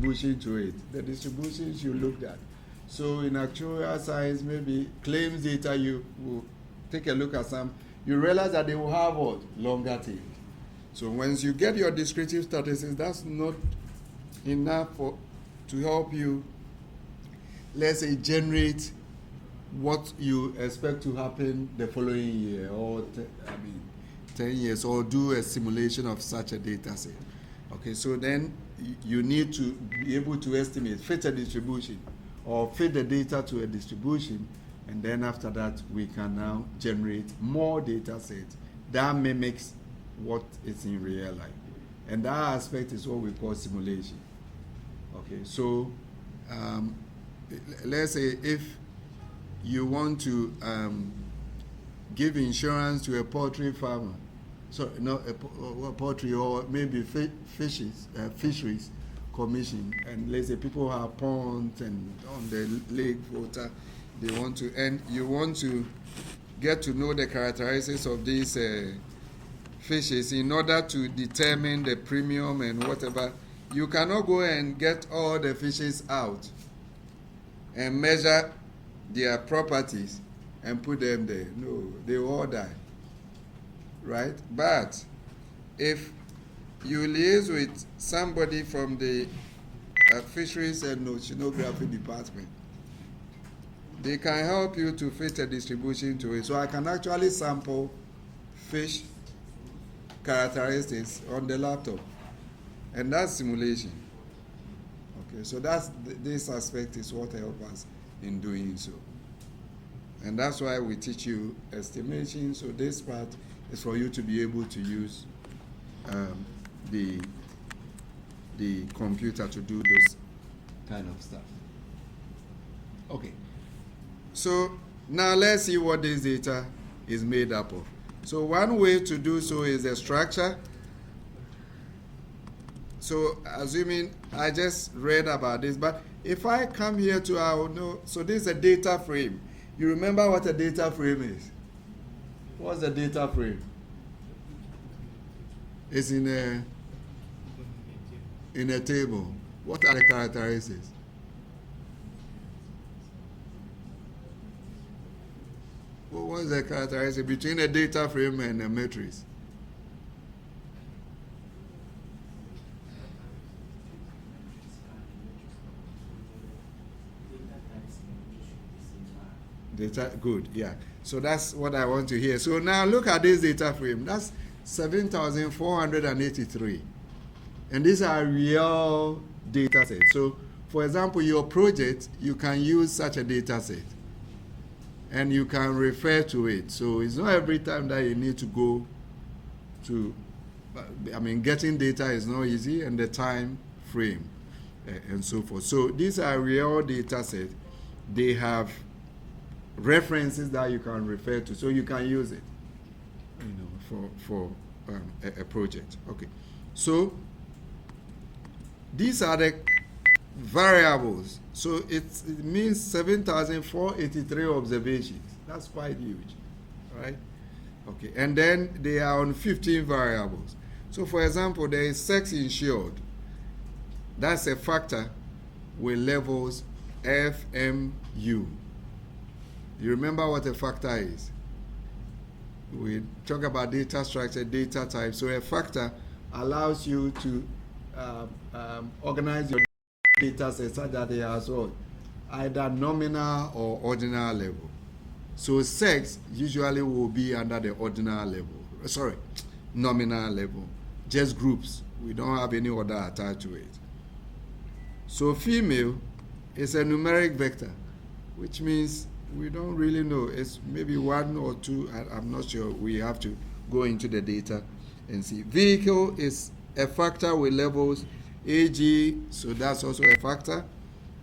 distribution to it. The distributions you looked at. So in actuarial science, maybe claims data, you will take a look at some. You realize that they will have what? Longer tail. So once you get your descriptive statistics, that's not enough to help you, let's say, generate what you expect to happen the following year, or 10 years, or do a simulation of such a data set. Okay, so then you need to be able to estimate, fit a distribution, or fit the data to a distribution, and then after that we can now generate more data sets that mimics what is in real life. And that aspect is what we call simulation. Okay, so let's say if you want to give insurance to a poultry farmer, so not a poultry, or maybe fisheries commission, and let's say people have ponds and on the lake water, they want to, and you want to get to know the characteristics of these fishes in order to determine the premium and whatever. You cannot go and get all the fishes out and measure their properties and put them there. No, they will all die, right? But if you liaise with somebody from the fisheries and oceanography department, they can help you to fit a distribution to it. So I can actually sample fish characteristics on the laptop, and that's simulation. Okay, so this aspect is what helps us in doing so, and that's why we teach you estimation. So this part is for you to be able to use the computer to do this kind of stuff. Okay, so now let's see what this data is made up of. So one way to do so is the structure. So assuming I just read about this, but if I come here to our so this is a data frame. You remember what a data frame is? What's a data frame? It's in a table. What are the characteristics? Well, what's the characteristic between a data frame and a matrix? Data, good, yeah. So that's what I want to hear. So now look at this data frame. That's 7,483. And these are real data sets. So, for example, your project, you can use such a data set. And you can refer to it. So it's not every time that you need to go to, getting data is not easy, and the time frame and so forth. So these are real data sets. They have references that you can refer to, so you can use it, for a project. Okay, so these are the variables. So it means 7,483 observations. That's quite huge, right? Okay, and then they are on 15 variables. So for example, there is sex insured. That's a factor with levels FMU. You remember what a factor is? We talk about data structure, data type. So a factor allows you to organize your data set such that they are either nominal or ordinal level. So sex usually will be under the ordinal level. Nominal level. Just groups. We don't have any order attached to it. So female is a numeric vector, which means we don't really know. It's maybe 1 or 2. I'm not sure. We have to go into the data and see. Vehicle is a factor with levels AG, so that's also a factor.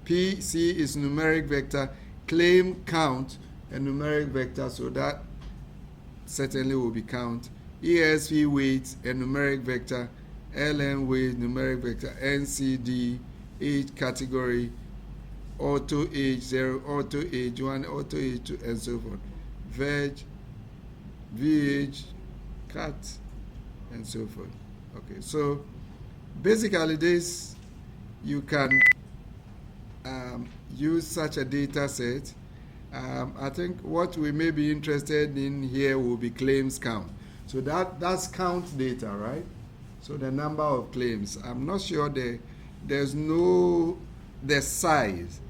PC is numeric vector. Claim count, a numeric vector, so that certainly will be count. ESV weight, a numeric vector. LN weight, numeric vector. NCD, age category. Auto age 0, auto age 1, auto age 2, and so forth. Veg, VH, cat, and so forth. Okay, so basically this you can use such a data set. I think what we may be interested in here will be claims count. So that's count data, right? So the number of claims. I'm not sure there's no the size.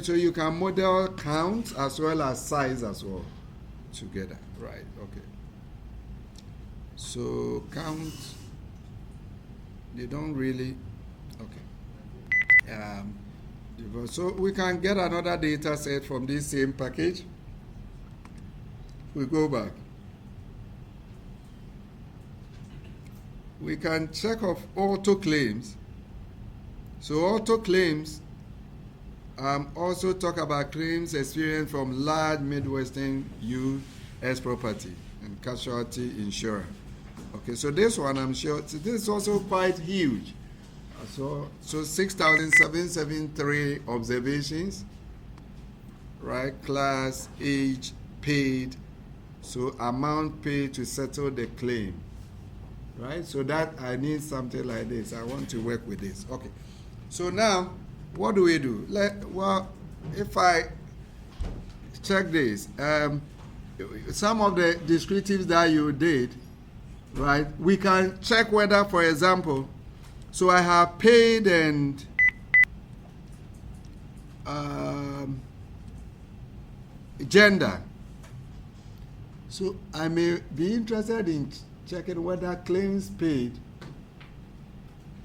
So you can model count as well as size as well together, right? Okay. So count, they don't really, okay. So we can get another data set from this same package. We go back. We can check off auto claims. So auto claims also talk about claims experienced from large Midwestern U.S. property and casualty insurer. Okay, so this one I'm sure, this is also quite huge. So 6,773 observations, right? Class, age, paid, so amount paid to settle the claim, right? So that I need something like this. I want to work with this. Okay. So now, what do we do? Well, if I check this, some of the descriptives that you did, right? We can check whether, for example, so I have paid and gender. So I may be interested in checking whether claims paid,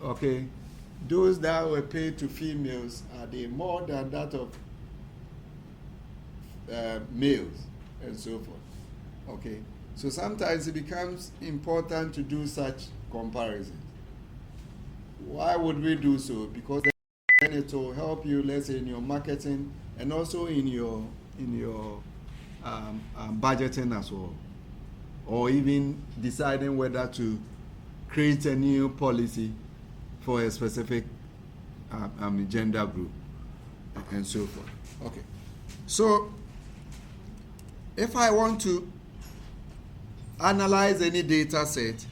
okay, those that were paid to females, are they more than that of males and so forth? Okay, so sometimes it becomes important to do such comparisons. Why would we do so? Because then it will help you, let's say, in your marketing and also in your budgeting as well, or even deciding whether to create a new policy for a specific gender group and so forth. Okay, so if I want to analyze any data set,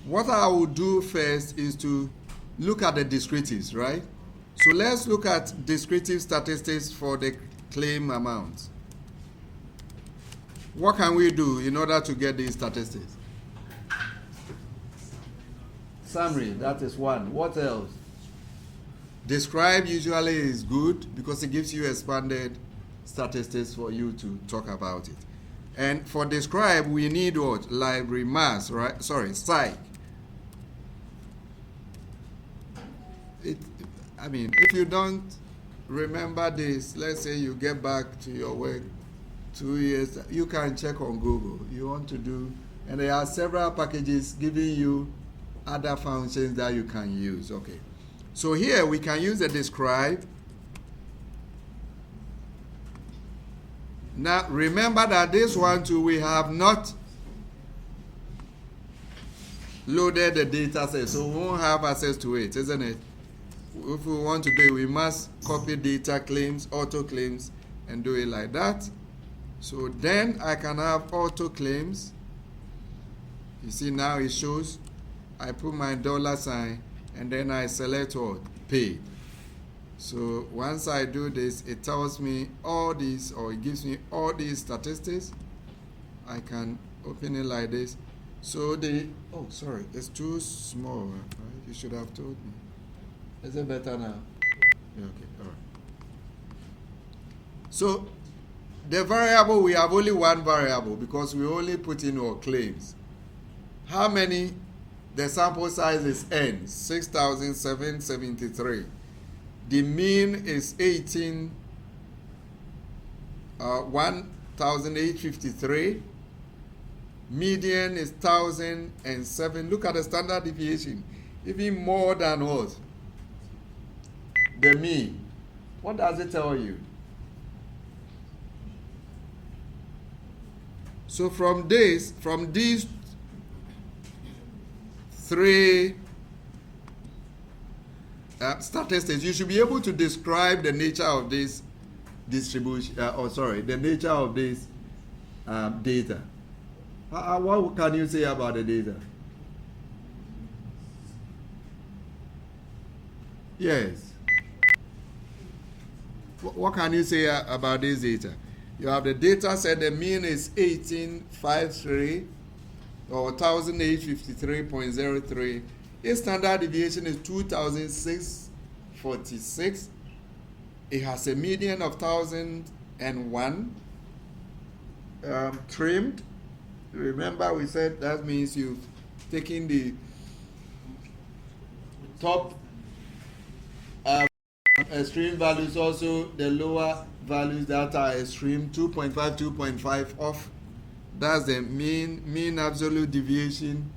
what I will do first is to look at the descriptives, right? So let's look at descriptive statistics for the claim amounts. What can we do in order to get these statistics? Summary, that is one. What else? Describe usually is good because it gives you expanded statistics for you to talk about it. And for describe, we need what? Library, mass, right? Sorry, psych. If you don't remember this, let's say you get back to your work 2 years, you can check on Google. You want to do, and there are several packages giving you other functions that you can use. Okay, so here we can use the describe. Now remember that this one too, we have not loaded the data set, so we won't have access to it, isn't it? If we want to do it, we must copy data claims, auto claims, and do it like that. So then I can have auto claims. You see now it shows, I put my $sign, and then I select what? Paid. So once I do this, it tells me all these, or it gives me all these statistics. I can open it like this. So it's too small, right? You should have told me. Is it better now? Yeah, okay, all right. So the variable, we have only one variable because we only put in our claims. How many? The sample size is n, 6,773. The mean is 1,853. Median is 1,007. Look at the standard deviation, even more than what? The mean. What does it tell you? So from these three statistics, you should be able to describe the nature of this distribution, the nature of this data. What can you say about the data? Yes. What can you say about this data? You have the data set, the mean is 1853 or 1853.03. Its standard deviation is 2646. It has a median of 1001. Trimmed. Remember, we said that means you've taken the top extreme values, also the lower values that are extreme, 2.5, 2.5 off. That's the mean absolute deviation.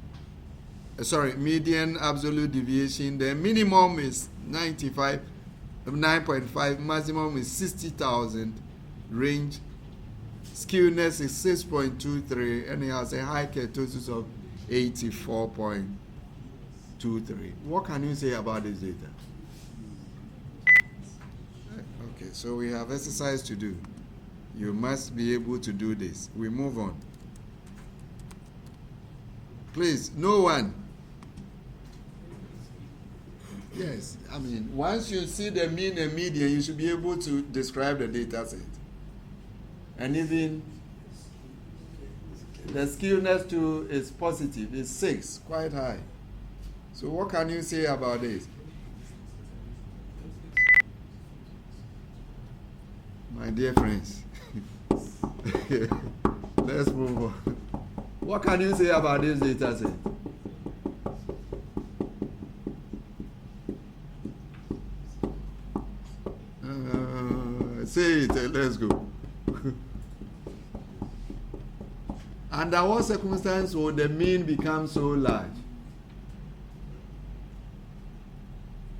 Median absolute deviation. The minimum is 9.5, maximum is 60,000. Range skewness is 6.23, and it has a high kurtosis of 84.23. What can you say about this data? Okay, so we have exercise to do. You must be able to do this. We move on. Please, no one. Yes, I mean, once you see the mean and median, you should be able to describe the data set. And even the skewness too is positive, it's 6, quite high. So what can you say about this? My dear friends, let's move on. What can you say about this data set? Say it, let's go. Under what circumstance will the mean become so large?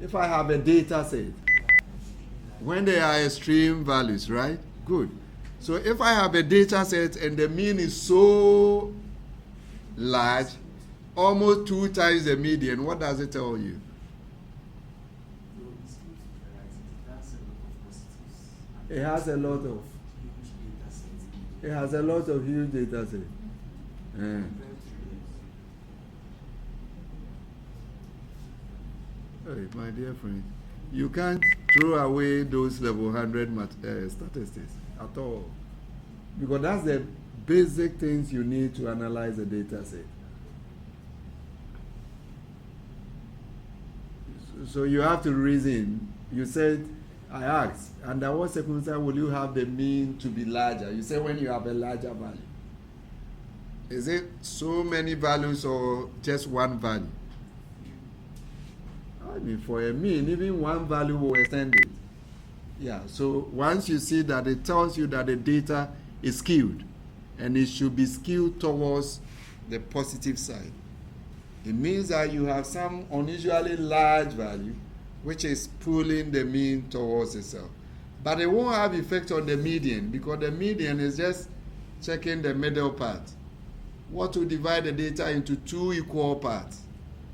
If I have a data set, when there are extreme values, right? Good. So if I have a data set and the mean is so large, almost 2 times the median, what does it tell you? It has a lot of huge data set. Hey, my dear friend, you can't throw away those level 100 statistics at all, because that's the basic things you need to analyze a data set. So you have to reason. You said, I asked, under what circumstance will you have the mean to be larger? You say when you have a larger value. Is it so many values or just one value? I mean, for a mean, even one value will extend it. Yeah, so once you see that, it tells you that the data is skewed, and it should be skewed towards the positive side. It means that you have some unusually large value, which is pulling the mean towards itself. But it won't have effect on the median, because the median is just checking the middle part. What will divide the data into 2 equal parts.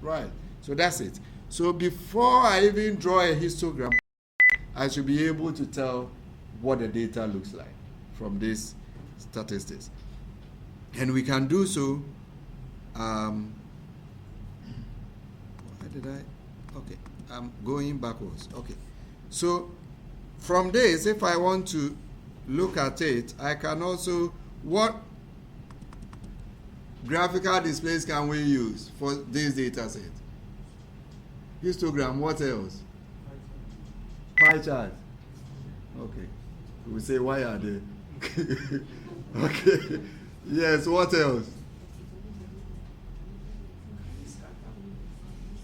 Right, so that's it. So before I even draw a histogram, I should be able to tell what the data looks like from these statistics. And we can do so. Why did I? Okay, I'm going backwards. Okay, so from this, if I want to look at it, I can also, what graphical displays can we use for this data set? Histogram, what else? Pie chart. Okay. We say, why are they? Okay. Yes, what else?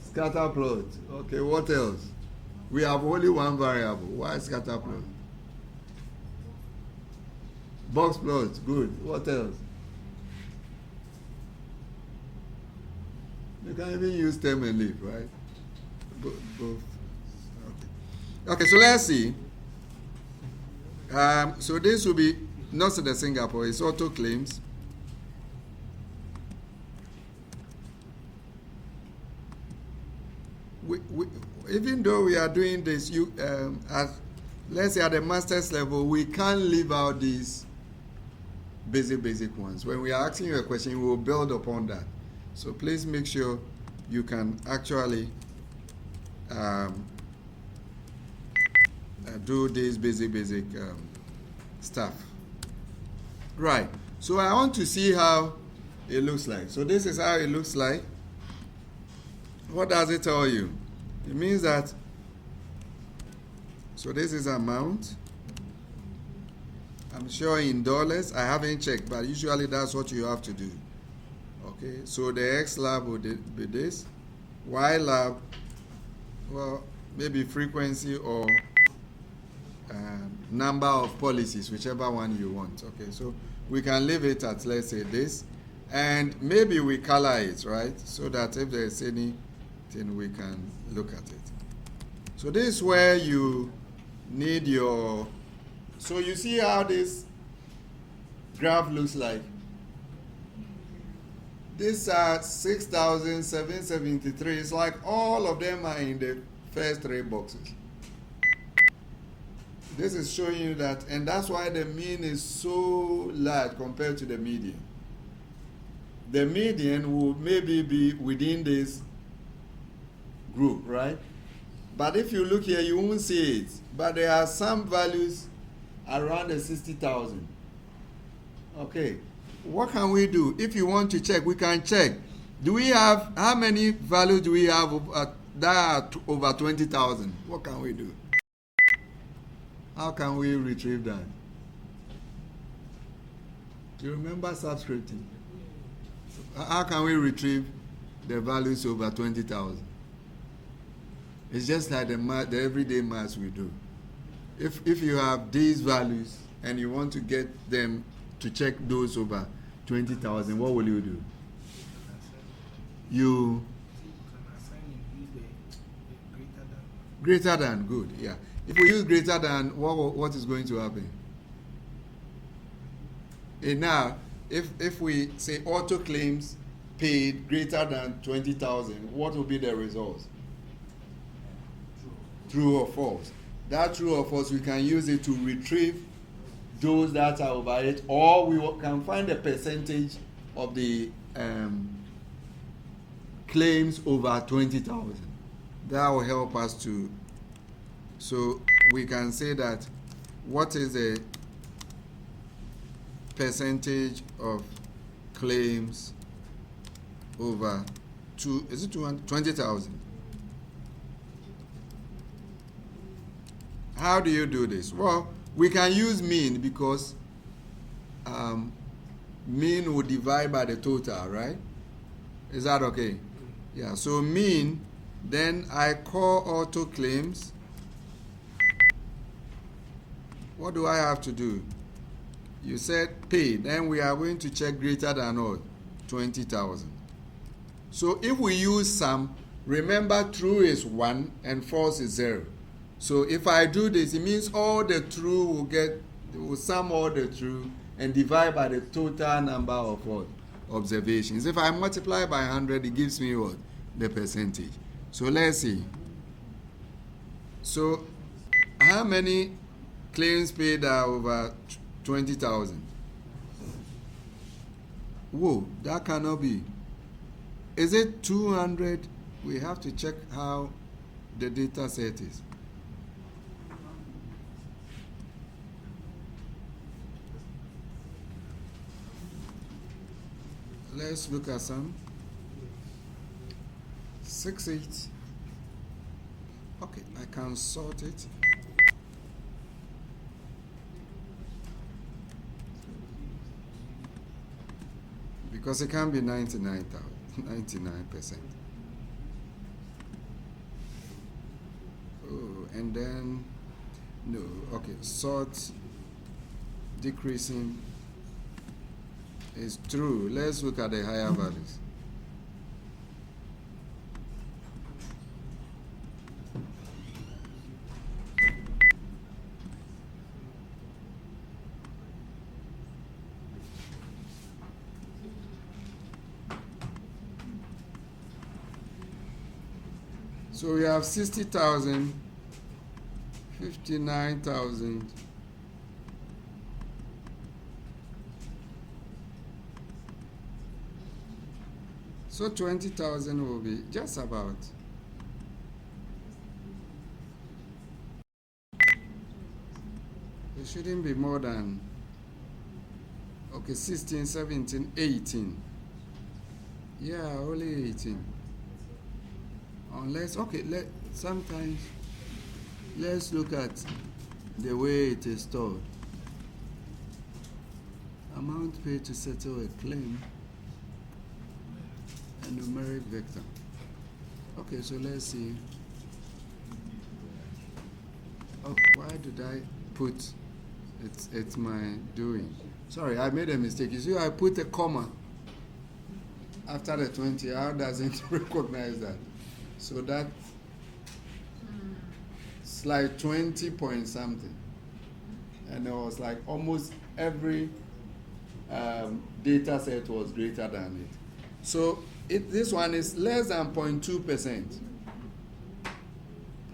Scatter plot. Okay, what else? We have only one variable. Why scatter plot? Box plot. Good. What else? You can even use stem and leaf, right? Both. Okay, so let's see. So this will be not the Singapore, it's auto claims. Even though we are doing this, let's say at the master's level, we can't leave out these basic ones. When we are asking you a question, we will build upon that. So please make sure you can actually do this basic stuff. Right. So I want to see how it looks like. So this is how it looks like. What does it tell you? It means that, so this is amount. I'm sure in dollars, I haven't checked, but usually that's what you have to do. Okay, so the X lab would be this. Y lab, well, maybe frequency or number of policies, whichever one you want. Okay, so we can leave it at, let's say, this. And maybe we color it, right? So that if there's anything, we can look at it. So this is where you need your, so you see how this graph looks like. These are 6,773. It's like all of them are in the first three boxes. This is showing you that, and that's why the mean is so large compared to the median. The median will maybe be within this group, right? But if you look here, you won't see it. But there are some values around the 60,000. Okay, what can we do? If you want to check, we can check. Do we have, how many values do we have that are over 20,000? What can we do? How can we retrieve that? Do you remember subscripting? How can we retrieve the values over 20,000? It's just like the everyday maths we do. If you have these values and you want to get them to check those over 20,000, what will you do? You greater than, good, yeah. If we use greater than, what is going to happen? And now, if we say auto claims paid greater than 20,000, what will be the results? True or false. That true or false, we can use it to retrieve those that are over it, or we can find the percentage of the claims over 20,000. That will help us to, so we can say that what is the percentage of claims over 20,000? How do you do this? Well, we can use mean because mean will divide by the total, right? Is that okay? Yeah, so mean, then I call auto claims. What do I have to do? You said pay, then we are going to check greater than what? 20,000. So if we use sum, remember true is 1 and false is 0. So if I do this, it means all the true will sum all the true and divide by the total number of what? Observations. If I multiply by 100, it gives me what? The percentage. So let's see. So how many claims paid are over 20,000? Whoa, that cannot be. Is it 200? We have to check how the data set is. Let's look at some. 6-8. Okay, I can sort it. Because it can be 99%. Oh, and then no. Okay, sort decreasing is true. Let's look at the higher values. So we have 60,000, 59,000, so 20,000 will be just about. It shouldn't be more than, okay, 16, 17, 18. Yeah, only 18. Unless, okay, sometimes let's look at the way it is stored. Amount paid to settle a claim, a numeric vector. Okay, so let's see. Oh, why did I put, it's my doing. Sorry, I made a mistake. You see, I put a comma after the 20. How does it recognize that? So that it's like 20 point something. And it was like almost every data set was greater than it. So this one is less than 0.2%.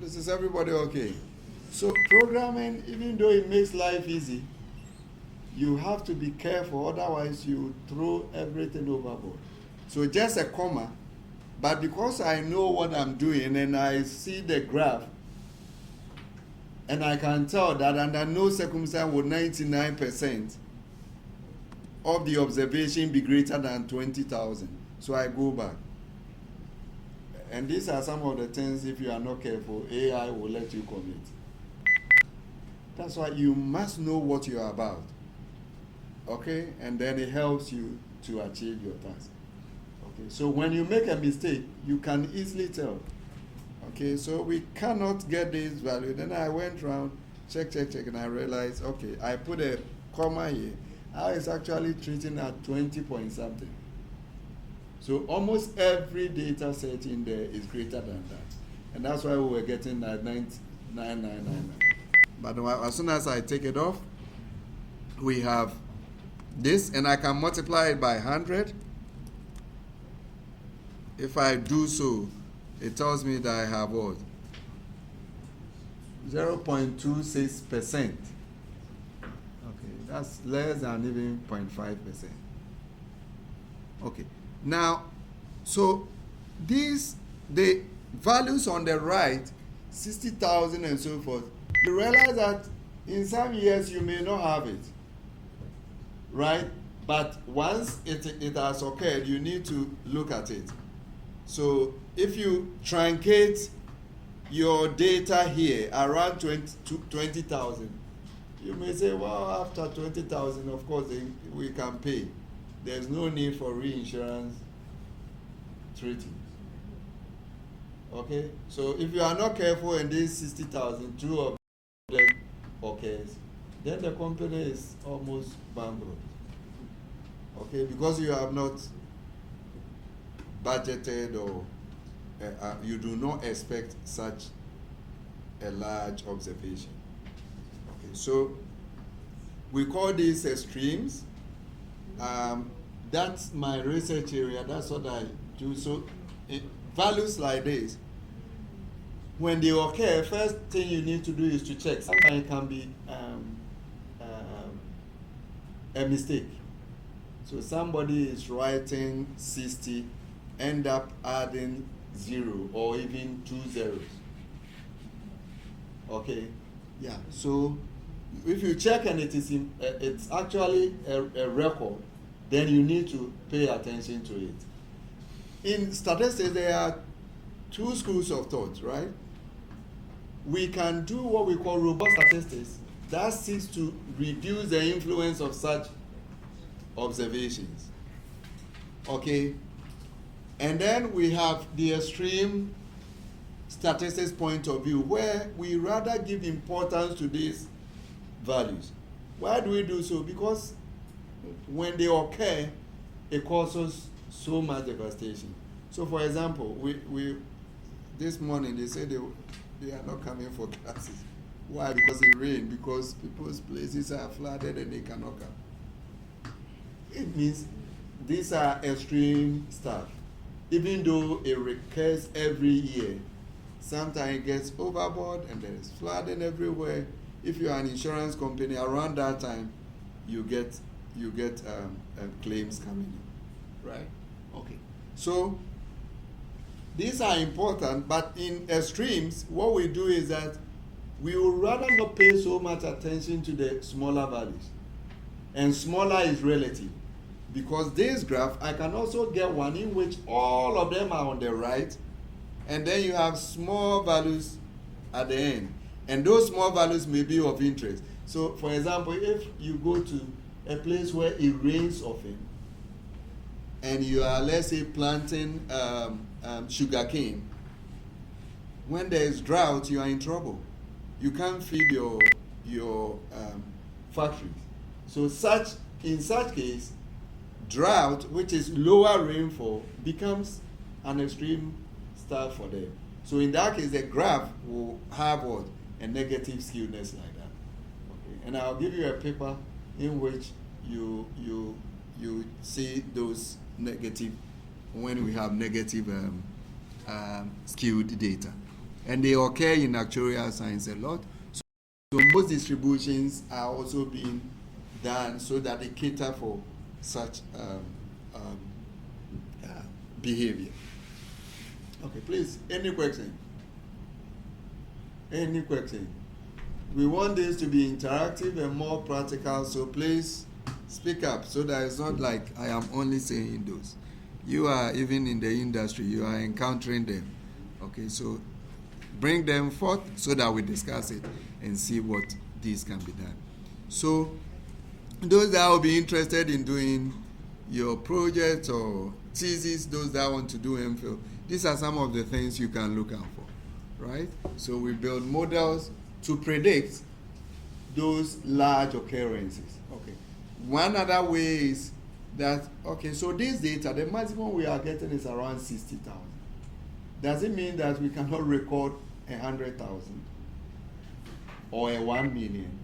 This is everybody okay? So programming, even though it makes life easy, you have to be careful, otherwise you throw everything overboard. So just a comma, but because I know what I'm doing and I see the graph, and I can tell that under no circumstance would 99% of the observation be greater than 20,000. So I go back. And these are some of the things, if you are not careful, AI will let you commit. That's why you must know what you are about. Okay? And then it helps you to achieve your task. Okay? So when you make a mistake, you can easily tell. Okay? So we cannot get this value. Then I went around, check, and I realized, okay, I put a comma here. I was actually treating at 20 point something. So almost every data set in there is greater than that. And that's why we were getting that 9999. But as soon as I take it off, we have this, and I can multiply it by 100. If I do so, it tells me that I have what? 0.26%. Okay, that's less than even 0.5%. Okay, now, so the values on the right, 60,000 and so forth, you realize that in some years you may not have it, right? But once it has occurred, you need to look at it. So if you truncate your data here around 20,000, you may say, well, after 20,000, of course, we can pay. There's no need for reinsurance treaty. Okay? So if you are not careful and these 60,000, two of them occurs, then the company is almost bankrupt. Okay? Because you have not budgeted or you do not expect such a large observation. Okay, so we call these streams. That's my research area. That's what I do. So values like this, when they occur, first thing you need to do is to check. Sometimes it can be a mistake. So somebody is writing 60, end up adding 0 or even 2 zeros. Okay, yeah. So if you check and it's actually a record, then you need to pay attention to it. In statistics, there are two schools of thought, right? We can do what we call robust statistics that seeks to reduce the influence of such observations. Okay? And then we have the extreme statistics point of view, where we rather give importance to these values. Why do we do so? Because when they occur, it causes so much devastation. So, for example, we this morning they said they are not coming for classes. Why? Because it rained. Because people's places are flooded and they cannot come. It means these are extreme stuff. Even though it recurs every year, sometimes it gets overboard and there is flooding everywhere. If you are an insurance company, around that time, you get claims coming in, right? Okay. So these are important, but in extremes, what we do is that we would rather not pay so much attention to the smaller values. And smaller is relative. Because this graph, I can also get one in which all of them are on the right, and then you have small values at the end. And those small values may be of interest. So, for example, if you go to a place where it rains often, and you are, let's say, planting sugarcane, when there is drought, you are in trouble. You can't feed your factories. So, in such case, drought, which is lower rainfall, becomes an extreme stuff for them. So in that case, the graph will have what? A negative skewness like that. Okay. And I'll give you a paper in which you see those negative, when we have negative skewed data. And they occur in actuarial science a lot. So most distributions are also being done so that they cater for such behavior. Okay, please, any question? Any question? We want this to be interactive and more practical, so please speak up so that it's not like I am only saying those. You are, even in the industry, you are encountering them. Okay, so bring them forth so that we discuss it and see what this can be done. So those that will be interested in doing your project or thesis, those that want to do MPhil, these are some of the things you can look out for, right? So we build models to predict those large occurrences. Okay. One other way is that, okay, so this data, the maximum we are getting is around 60,000. Does it mean that we cannot record 100,000 or 1 million?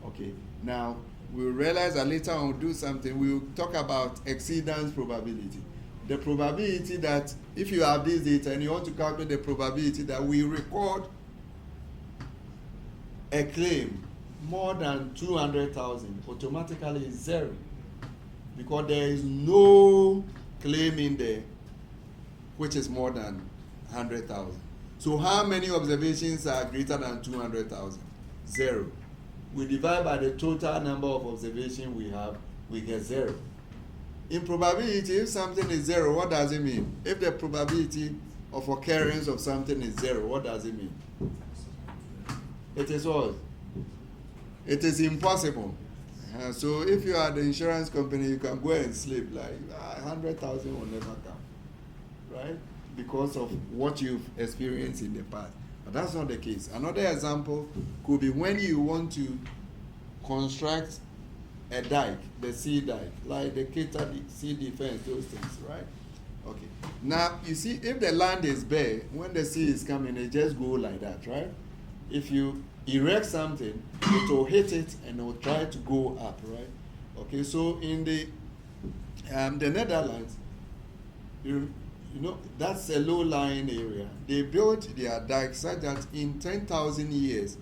Okay. Now, we'll realize that later on we'll do something. We'll talk about exceedance probability. The probability that if you have this data and you want to calculate the probability that we record a claim more than 200,000, automatically is 0. Because there is no claim in there which is more than 100,000. So how many observations are greater than 200,000? 0. We divide by the total number of observations we have, we get 0. In probability, if something is 0, what does it mean? If the probability of occurrence of something is 0, what does it mean? It is what? It is impossible. So if you are the insurance company, you can go and sleep like 100,000 will never come, right? Because of what you've experienced in the past. But that's not the case. Another example could be when you want to construct a dike, the sea dike, like the Cater Sea Defense, those things, right? Okay. Now, you see, if the land is bare, when the sea is coming, it just go like that, right? If you erect something, it will hit it and it will try to go up, right? Okay, so in the Netherlands, you know, that's a low-lying area. They built their dikes such that in 10,000 years,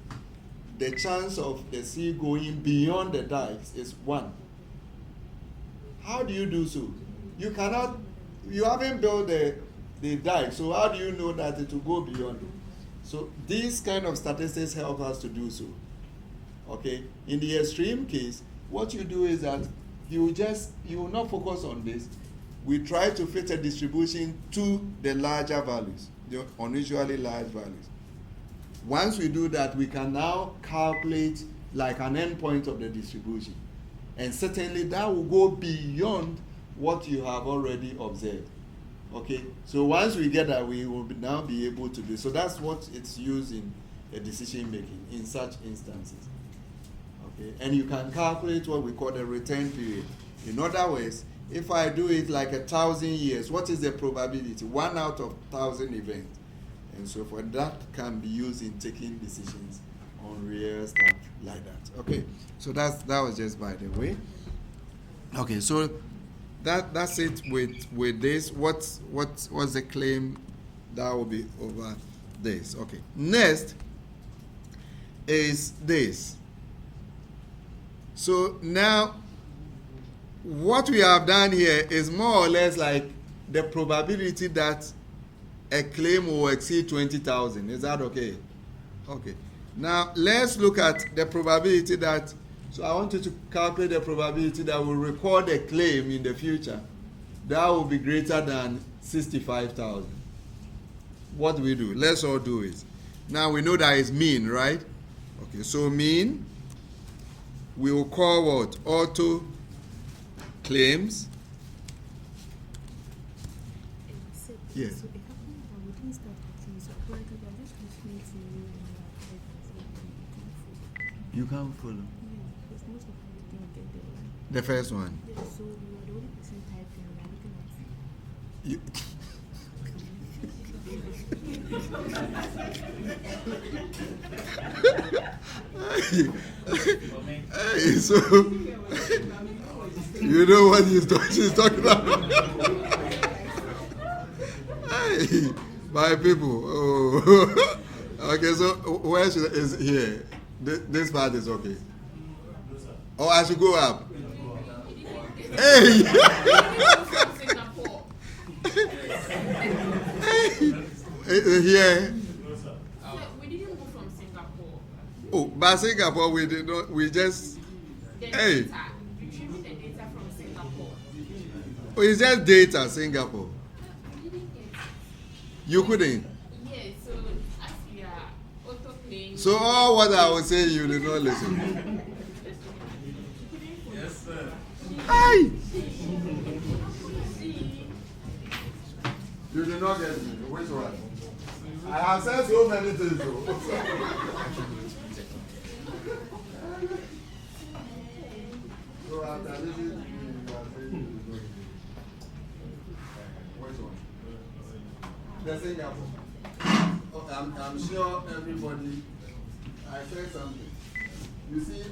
the chance of the sea going beyond the dikes is 1. How do you do so? You cannot, you haven't built the dike, so how do you know that it will go beyond it? So these kind of statistics help us to do so. Okay? In the extreme case, what you do is that you will not focus on this. We try to fit a distribution to the larger values, the unusually large values. Once we do that, we can now calculate like an endpoint of the distribution. And certainly that will go beyond what you have already observed. Okay, so once we get that, we will now be able to do. So that's what it's used in a decision making in such instances. Okay, and you can calculate what we call the return period. In other words, if I do it like 1,000 years, what is the probability? 1 out of 1,000 events. And so forth. That can be used in taking decisions on real stuff like that. Okay, so that was just by the way. Okay, so that's it with this. What's the claim that will be over this? Okay, next is this. So now what we have done here is more or less like the probability that a claim will exceed 20,000. Is that okay? Okay. Now, let's look at the probability that, so I want you to calculate the probability that we'll record a claim in the future that will be greater than 65,000. What do we do? Let's all do it. Now we know that is mean, right? Okay, so mean, we will call what? Auto claims. Yeah. You can't follow. The first one. You hey, so you know what she's talking about. Hey, my people. Oh. Okay, so where is here? This part is okay. Oh, I should go up. Hey! Here. We didn't move from Singapore. Oh, but Singapore, we did not. We just. Hey. Data. Retrieving the data from Singapore. Oh, it's just data, Singapore. We didn't get it. You couldn't. Yes, so as we are auto-playing. So all what I was saying, you did not listen. Yes, sir. Hey! You did not get me. Which one? I have said so many things. Though. So after listening to me, you are saying you did not get me. Which one? The Singapore. Oh, I'm sure everybody. I said something. You see,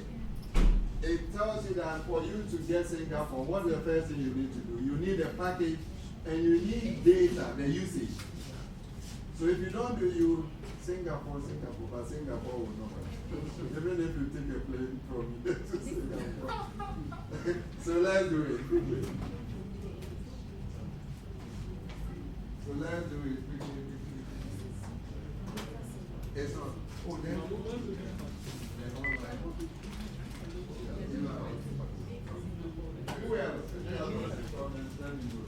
it tells you that for you to get Singapore, what's the first thing you need to do? You need a package and you need data, the usage. So if you don't do you Singapore, but Singapore will not. Even if you take a plane from here to Singapore. So let's do it quickly. So let's do it quickly. It's not. Oh, then. Who else? Any other comments? Let me go.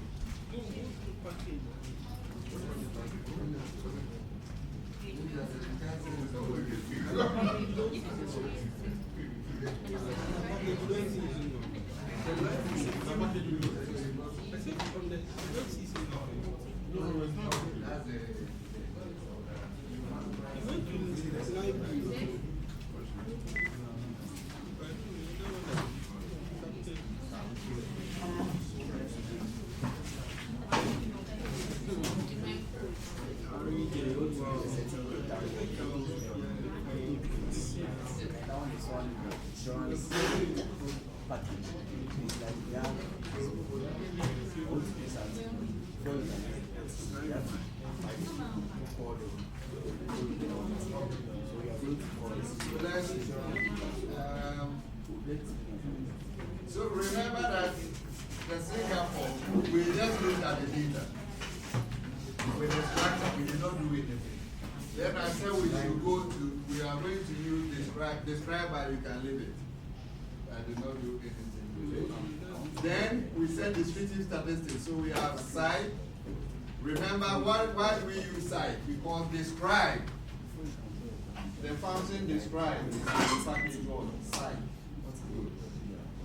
So remember that the Singapore, we just looked at the data. With the structure, we did not do anything. Then I said we should go to, we are going to use describe but you can leave it. I did not do anything. Then we said descriptive statistics. So we have site. Remember why do we use site? Because describe. The function describe is the package one, site.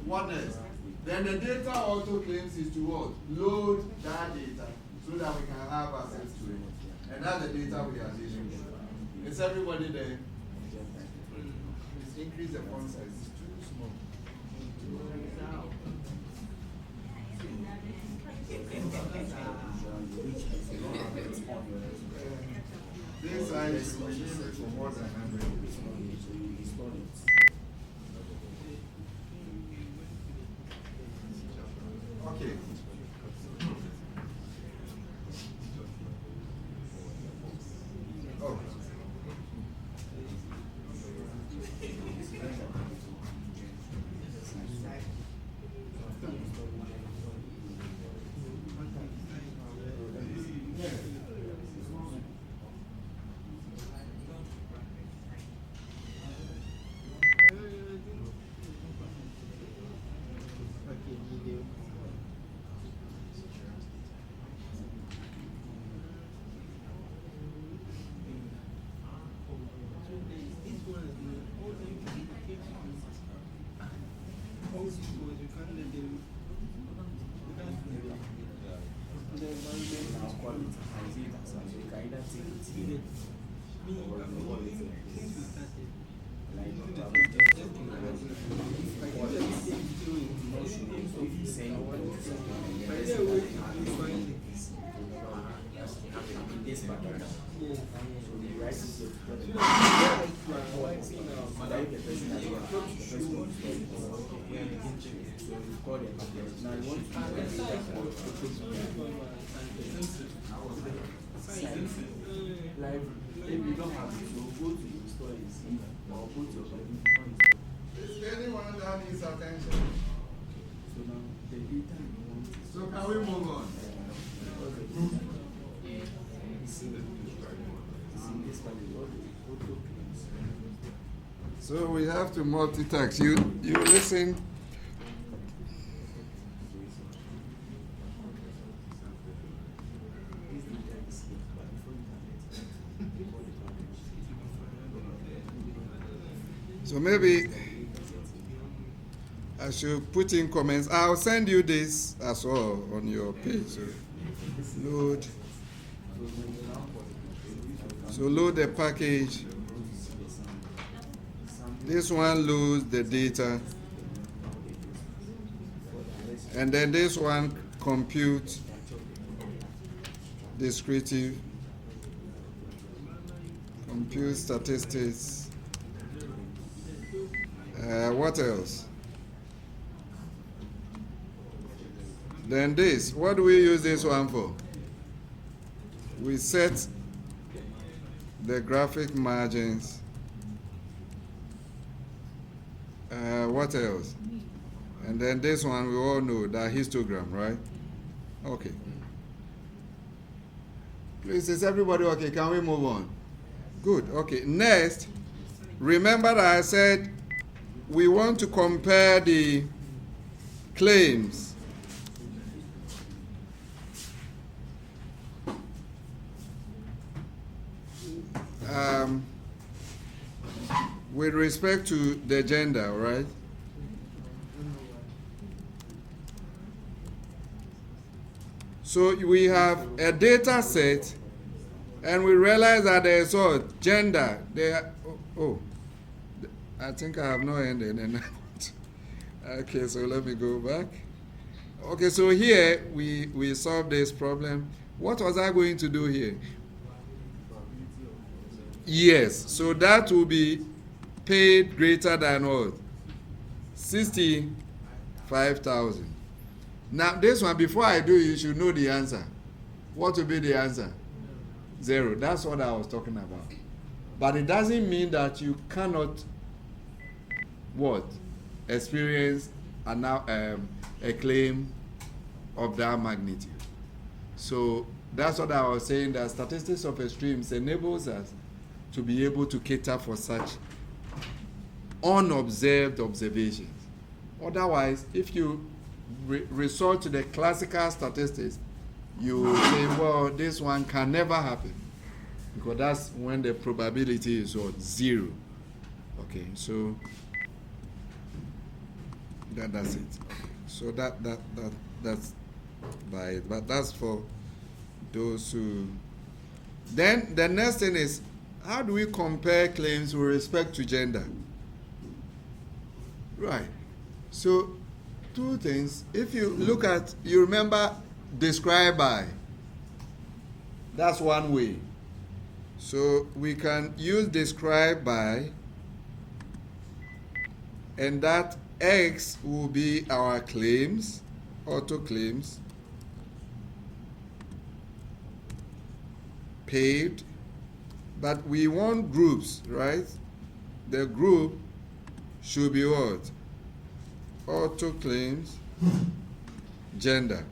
What next? Then the data auto claims is to what? Load that data so that we can have access to it. And that's the data we are dealing with. Is everybody there? Let's increase the font size. It's too small. This size we need it for more than 100. Okay. Oh. Is anyone that needs attention? So can we move on? So we have to multitask. You listen. So maybe I should put in comments. I'll send you this as well on your page. So load. So load the package. This one loads the data. And then this one compute descriptive, compute statistics. What else? Then this, what do we use this one for? We set the graphic margins. What else? And then this one, we all know that histogram, right? Okay. Please, is everybody okay? Can we move on? Good, okay. Next, remember that I said we want to compare the claims. With respect to the gender, right? So we have a data set, and we realize that there's gender. There. I think I have not ended. Okay, so let me go back. Okay, so here we solve this problem. What was I going to do here? Yes, so that will be paid greater than what? 65,000. Now this one, before I do, you should know the answer. What will be the answer? 0. That's what I was talking about. But it doesn't mean that you cannot experience a claim of that magnitude. So that's what I was saying, that statistics of extremes enables us to be able to cater for such unobserved observations. Otherwise, if you resort to the classical statistics, you will say, well, this one can never happen, because that's when the probability is 0. Okay, so that's it. So that's by it. But that's for those who. Then the next thing is, how do we compare claims with respect to gender? Right. So, 2 things. If you look at, you remember describe by. That's one way. So, we can use describe by, and that X will be our claims, auto claims, paid, but we want groups, right? The group should be what? Auto claims, gender.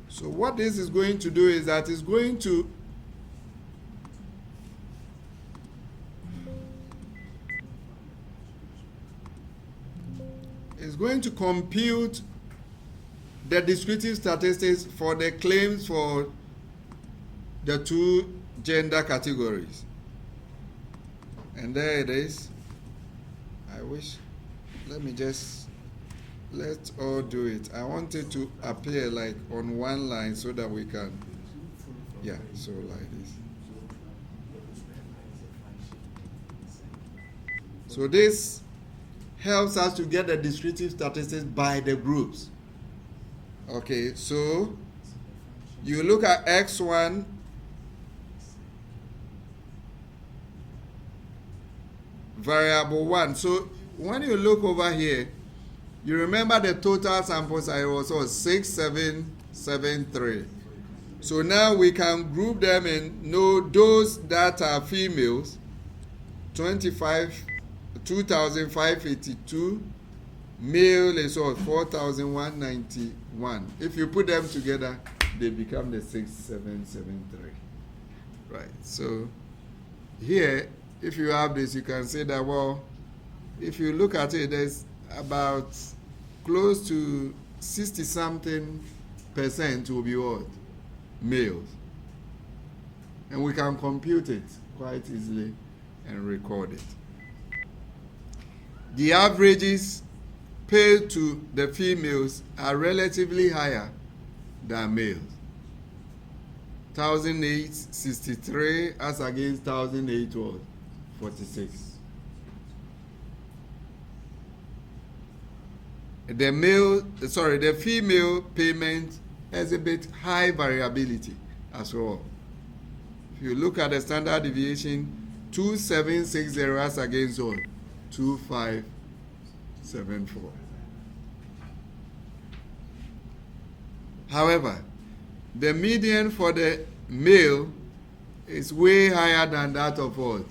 So what this is going to do is that it's going to compute the descriptive statistics for the claims for the 2 gender categories. And there it is. I wish, let's all do it. I want it to appear like on one line so that we can, Yeah, so like this. So this helps us to get the descriptive statistics by the groups. Okay, so you look at X1, variable 1. So when you look over here, you remember the total sample size was 6773. So now we can group them and know those that are females, 2,582. Male is 4,191. If you put them together, they become the 6773. Right. So here, if you have this, you can say that, well, if you look at it, there's about close to 60-something% will be what? Males. And we can compute it quite easily and record it. The averages paid to the females are relatively higher than males. 1,863 as against 1,846. The female payment has a bit high variability as well. If you look at the standard deviation, 2760 as against 2574. However, the median for the male is way higher than that of what?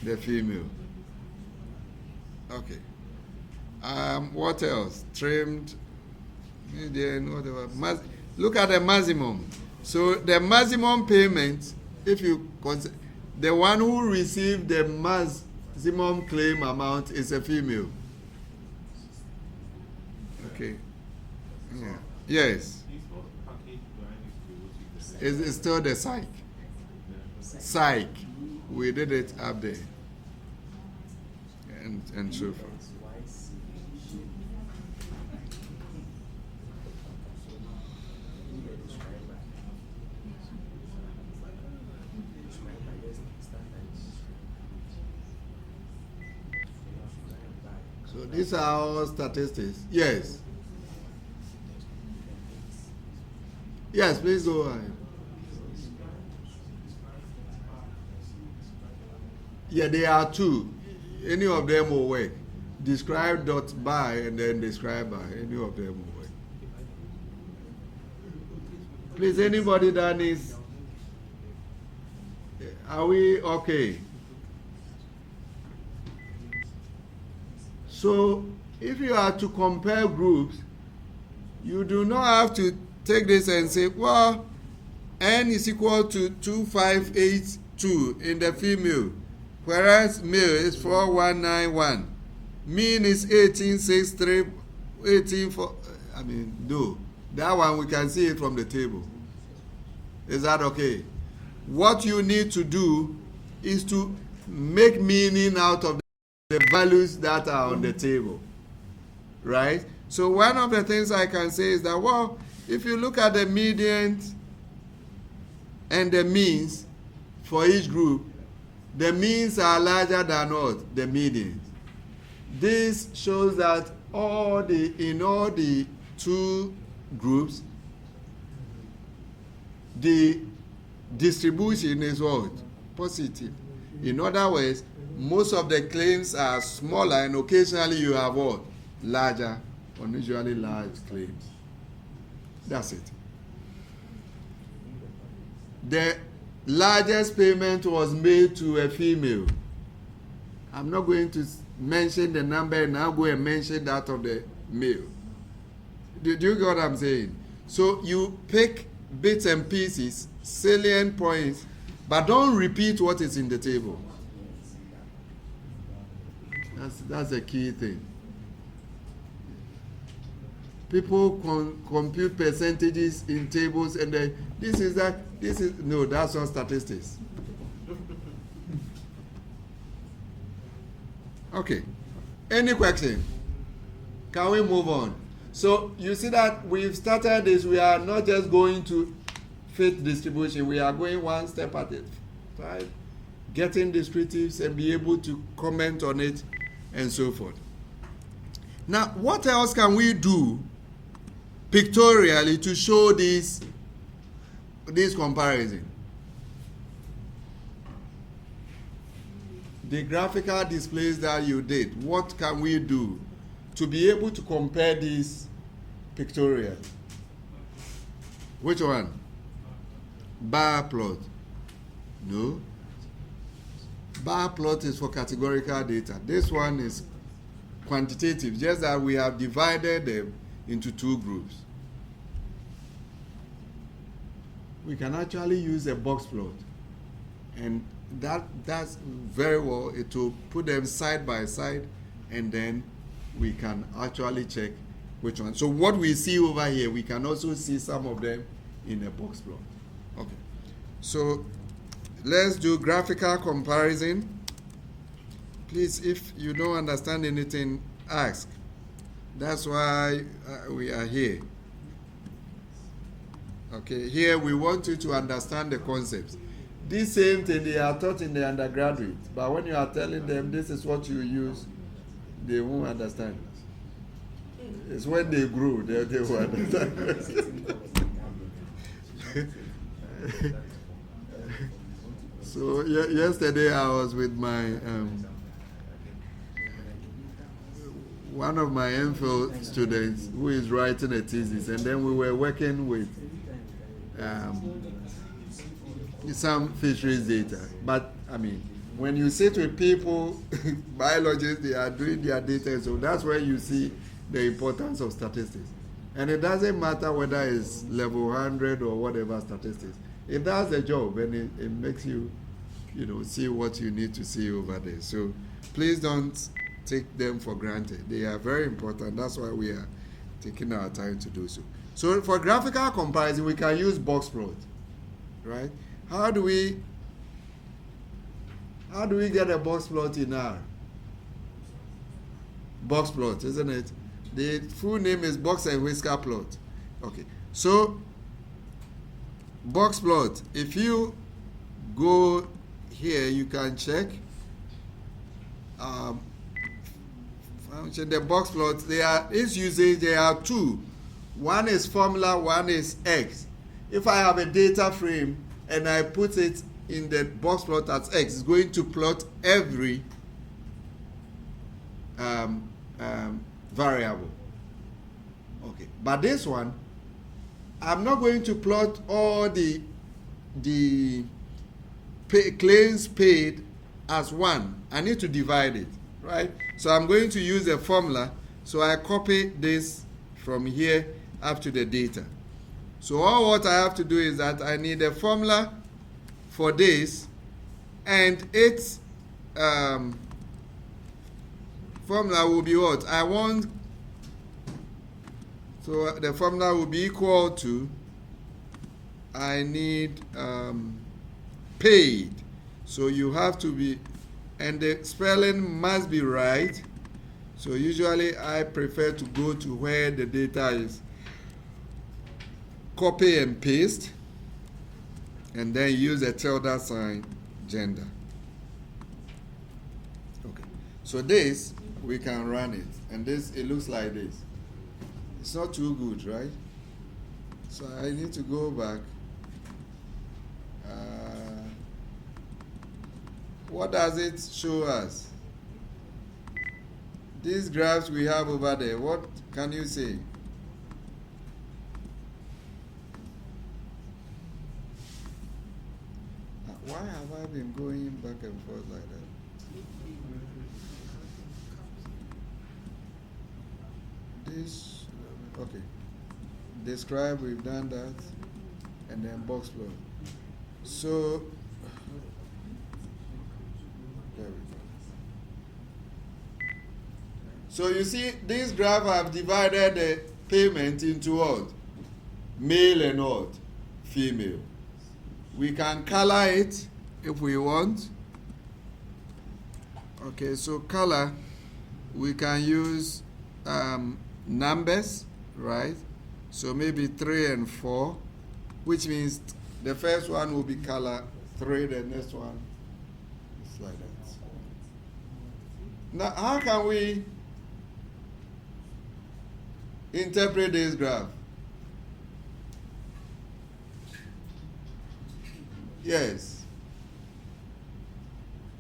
The female. Okay. What else? Trimmed, median, whatever. Look at the maximum. So the maximum payment, if you consider, the one who received the maximum claim amount is a female. Okay. Yeah. Yes. It's still the psych. Psych. We did it up there. And so forth. So these are all statistics. Yes. Yes, please go ahead. Yeah, there are two. Any of them will work. Describe dot by and then describe by. Any of them will work. Please, anybody that needs. Are we okay? So, if you are to compare groups, you do not have to take this and say, well, n is equal to 2582 in the female, whereas male is 4191. Mean is 1863, 184. I mean, no. That one we can see it from the table. Is that okay? What you need to do is to make meaning out of the values that are on the table. Right? So one of the things I can say is that, well, if you look at the medians and the means for each group, the means are larger than what? The medians. This shows that in all the two groups, the distribution is what? Positive. In other words, most of the claims are smaller and occasionally you have what? Larger, unusually large claims. That's it. The largest payment was made to a female. I'm not going to mention the number and I'll go and mention that of the male. Do you get what I'm saying? So you pick bits and pieces, salient points, but don't repeat what is in the table. That's a key thing. People compute percentages in tables and then no, that's not statistics. Okay. Any question? Can we move on? So you see that we've started this. We are not just going to fit distribution. We are going one step at a time, getting descriptives and be able to comment on it and so forth. Now, what else can we do pictorially to show this comparison? The graphical displays that you did, what can we do to be able to compare these pictorially? Which one? Bar plot. No. Bar plot is for categorical data. This one is quantitative, just that we have divided them into two groups. We can actually use a box plot, and that's very well. It will put them side by side, and then we can actually check which one. So what we see over here, we can also see some of them in a box plot. Okay, so let's do graphical comparison. Please, if you don't understand anything, ask. That's why we are here. Okay, here we want you to understand the concepts. This same thing they are taught in the undergraduate, but when you are telling them this is what you use, they won't understand. It's when they grow they will understand. So yesterday I was with my one of my MPhil students who is writing a thesis, and then we were working with some fisheries data. But I mean, when you sit with people, biologists, they are doing their data, so that's where you see the importance of statistics. And it doesn't matter whether it's level 100 or whatever statistics. It does the job, and it makes you, see what you need to see over there. So please don't take them for granted. They are very important. That's why we are taking our time to do so. So for graphical comparison, we can use box plot, right? How do we get a box plot in R? Box plot, isn't it? The full name is box and whisker plot. Okay, so box plot, if you go here, you can check function. The box plot, its usage, there are two. One is formula, one is X. If I have a data frame and I put it in the box plot as X, it's going to plot every variable. Okay, but this one, I'm not going to plot all the claims paid as one. I need to divide it, right? So I'm going to use a formula. So I copy this from here up to the data. So all what I have to do is that I need a formula for this, and its formula will be what? So the formula will be equal to, I need paid. So you have to be, and the spelling must be right. So usually I prefer to go to where the data is. Copy and paste, and then use a tilde sign, gender. Okay, so this, we can run it, and this, it looks like this. It's not too good, right? So I need to go back. What does it show us? These graphs we have over there, what can you say? Why have I been going back and forth like that? This, okay. Describe, we've done that. And then box plot. So, there we go. So you see, this graph have divided the payment into what? Male and what? Female. We can color it if we want. Okay, so color, we can use numbers, right? So maybe 3 and 4, which means The first one will be color 3, the next one is like that. Now, how can we interpret this graph? Yes.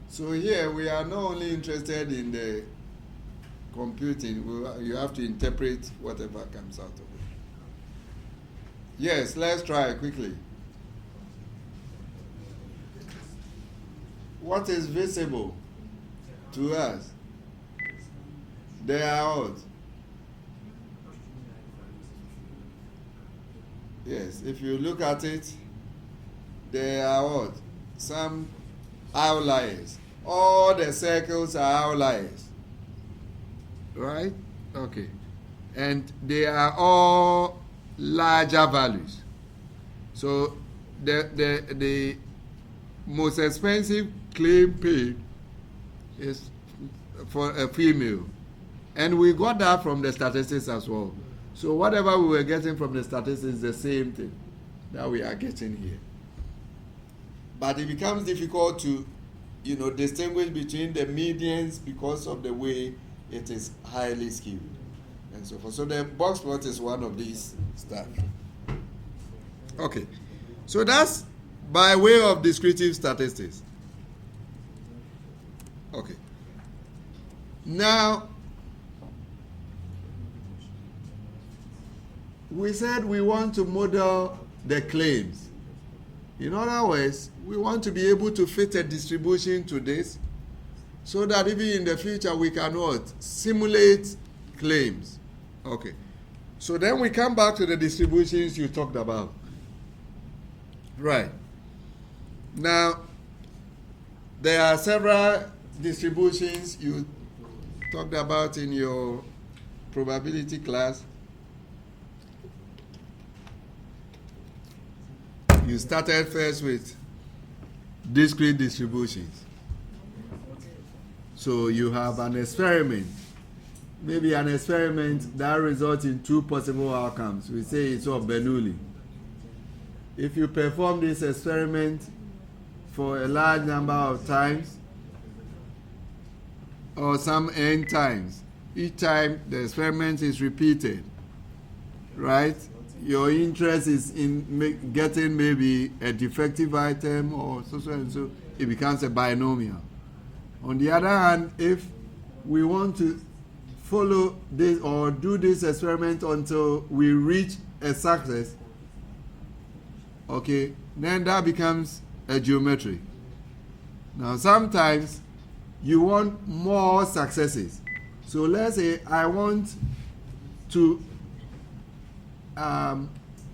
So here we are not only interested in the computing, you have to interpret whatever comes out of it. Yes, let's try quickly. What is visible to us? They are what? Yes, if you look at it, they are what? Some outliers. All the circles are outliers. Right? Okay. And they are all larger values. So the most expensive claim paid is for a female. And we got that from the statistics as well. So whatever we were getting from the statistics is the same thing that we are getting here. But it becomes difficult to, distinguish between the medians because of the way it is highly skewed and so forth. So the box plot is one of these stuff. Okay. So that's by way of descriptive statistics. Okay. Now, we said we want to model the claims. In other words, we want to be able to fit a distribution to this so that even in the future we can what? Simulate claims. Okay. So then we come back to the distributions you talked about. Right. Now, there are several distributions you talked about in your probability class. You started first with discrete distributions. So you have an experiment, maybe an experiment that results in 2 possible outcomes. We say it's of Bernoulli. If you perform this experiment for a large number of times, or some n times, each time the experiment is repeated, right? Your interest is in getting maybe a defective item or so and so, it becomes a binomial. On the other hand, if we want to follow this or do this experiment until we reach a success, okay, then that becomes a geometric. Now, sometimes you want more successes. So let's say I want to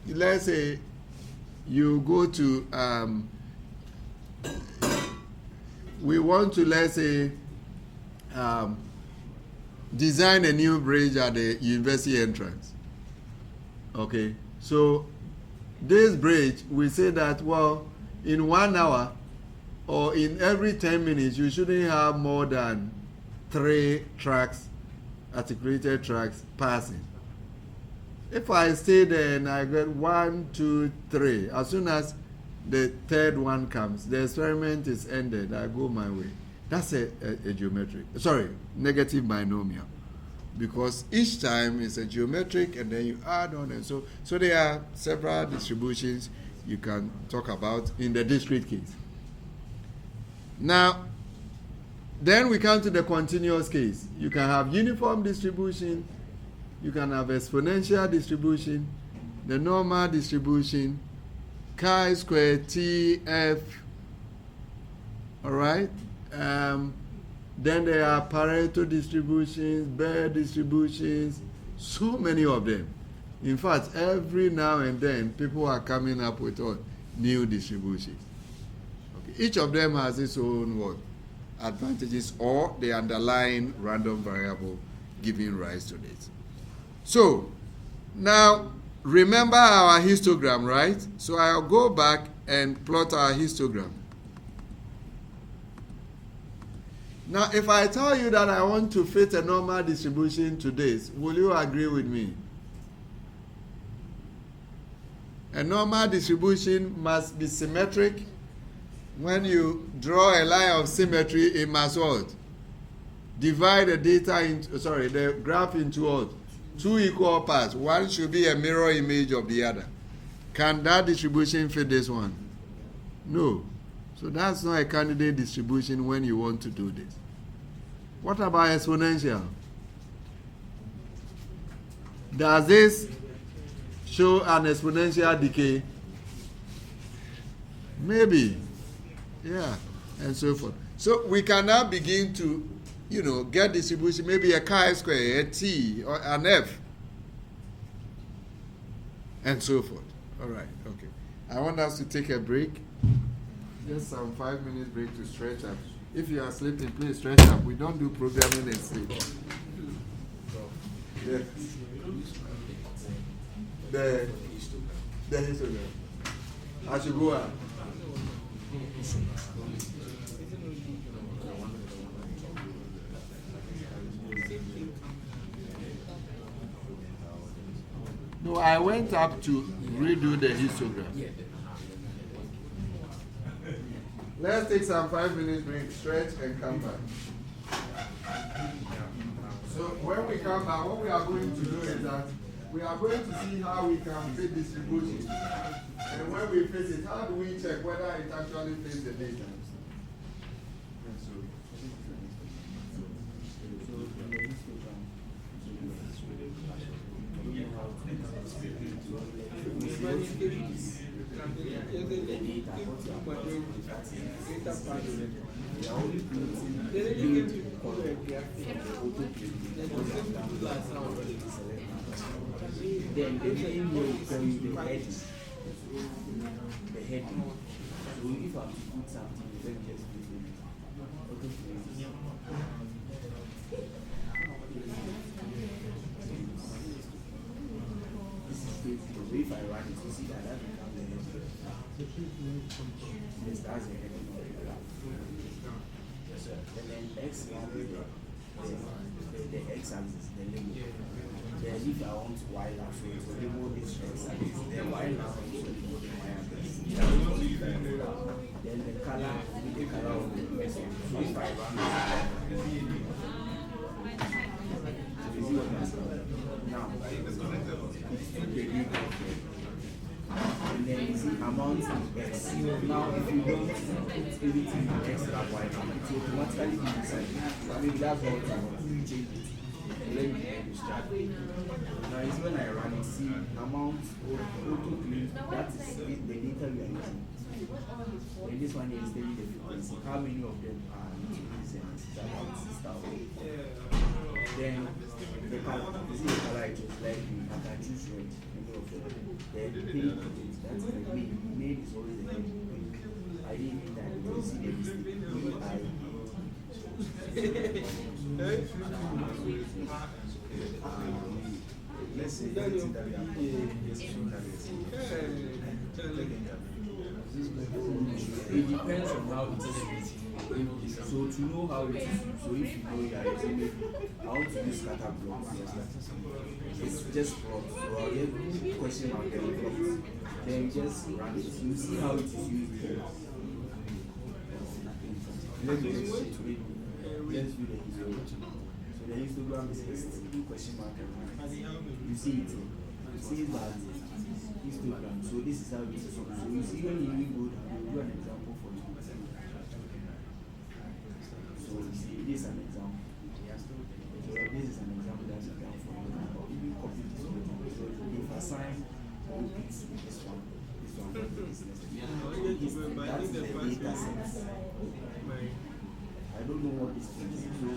let's say you go to we want to, let's say, design a new bridge at the university entrance. Okay, so this bridge, we say that, well, in 1 hour or in every 10 minutes you shouldn't have more than 3 tracks, articulated tracks passing. If I stay there and I get 1, 2, 3, as soon as the third one comes, the experiment is ended, I go my way. That's a geometric, negative binomial. Because each time is a geometric and then you add on and so there are several distributions you can talk about in the discrete case. Now, then we come to the continuous case. You can have uniform distribution, you can have exponential distribution, the normal distribution, chi-squared TF, all right? Then there are Pareto distributions, Bayer distributions, so many of them. In fact, every now and then, people are coming up with new distributions. Okay. Each of them has its own advantages or the underlying random variable giving rise to this. So, now, remember our histogram, right? So I'll go back and plot our histogram. Now, if I tell you that I want to fit a normal distribution to this, will you agree with me? A normal distribution must be symmetric. When you draw a line of symmetry, it must what? Divide the graph into what? Two equal parts. One should be a mirror image of the other. Can that distribution fit this one? No. So that's not a candidate distribution when you want to do this. What about exponential? Does this show an exponential decay? Maybe. Yeah, and so forth. So we can now begin to, get distribution, maybe a chi-square, a t, or an f, and so forth. All right, okay. I want us to take a break. Just some 5 minutes break to stretch up. If you are sleeping, please stretch up. We don't do programming and sleep. The histogram. I should go out. No, I went up to redo the histogram. Let's take some 5 minutes break, stretch, and come back. So when we come back, what we are going to do is that we are going to see how we can fit distribution. And when we fit it, how do we check whether it actually fits the data? Then the name will tell you the heading. The heading. So if I have to put something, let me just put it. This is basically, so if I run it, you see that that becomes the heading. Yes, that's the heading of the graph. And then X will be the X axis, the limit. Then if I want Y now, so it's label this X axis, then Y now, so label the Y axis. Then the color will be the color of the vessel. So if I run this, you see what I'm saying? Now, the green and then you see amount of X. Now, if you don't put everything in X and Y, it will automatically be decided. I mean, that's what I want to change it. Let me illustrate. Now, it's when I run it, see amount of auto-clean, that is the data we are using. And this one is telling the frequency. How many of them are using it? It's about 6,000. Then, the color, you see the color I chose, like I can choose red. Then pink, that's the main. Main is always the main. I didn't mean that you see the mistake. Let's say that we it depends on how it is. So to know how it is, so if you know you are using I want to use scatter blocks. It's just blocks. So I'll get question mark them blocks. Then just run it. You see how it is used here. Let me just let's do the histogram. So the histogram is question mark and run. You see it. You see that histogram. So this is how it is. So you see when you go down, you do an example for you. So you see, this is an example. So this is an example that's a down for you. Or even copy this one. So if I sign, repeat this one, this next one. That's the data set. I don't know what this is. So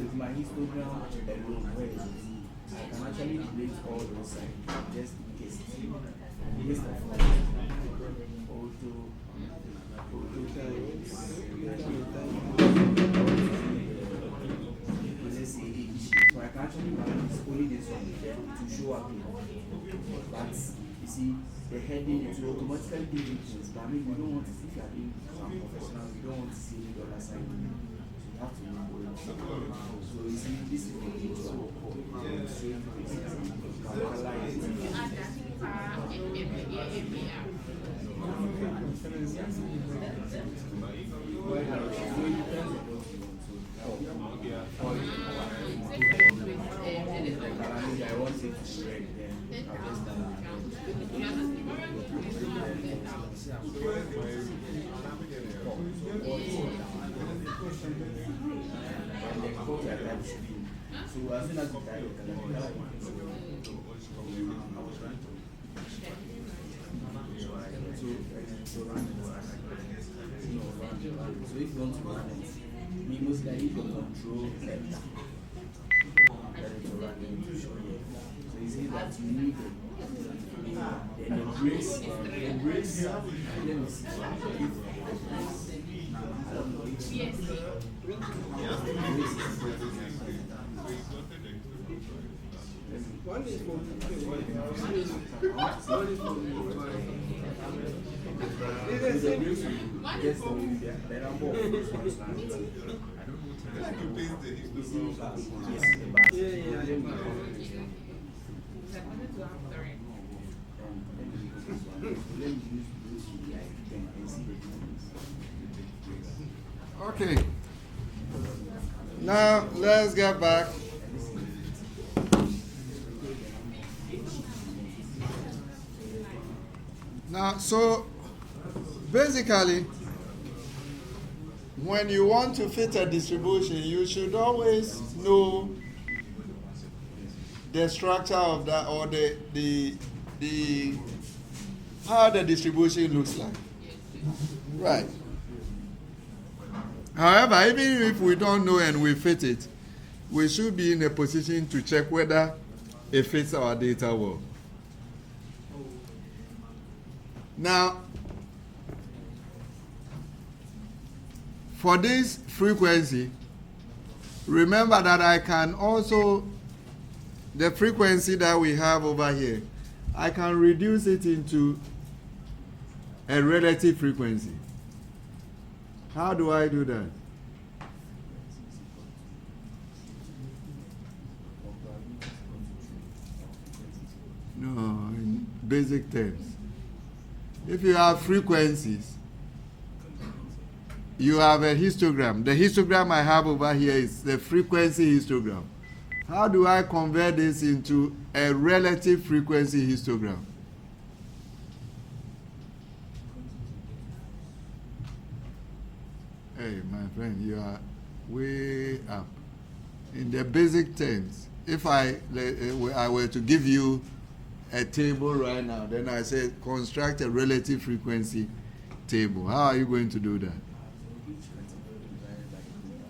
with my histogram alone, where is it? I can actually delete all those sides just in case. List of auto let's say each. So I can actually manage only this one to show up here. But you see, the heading is automatically doing things. But I mean, we don't want to see if you are doing some professional, we don't want to see the other side. So you have to know it. So you see, this is the each one. So you can analyze it. I want it to shred, then I'll just and then go to a type screen. So as soon as you type the color, so if you want to run it, we most likely for control left. So you see that you need the embrace, let me see. I don't know Okay. Now let's get back. Now, so basically, when you want to fit a distribution, you should always know the structure of that, or the how the distribution looks like. Right. However, even if we don't know and we fit it, we should be in a position to check whether it fits our data well. Now, for this frequency, remember that I can also, the frequency that we have over here, I can reduce it into a relative frequency. How do I do that? No, in basic terms. If you have frequencies, you have a histogram. The histogram I have over here is the frequency histogram. How do I convert this into a relative frequency histogram? Hey, my friend, you are way up. In the basic terms, if I were to give you a table right now, then I say construct a relative frequency table. How are you going to do that?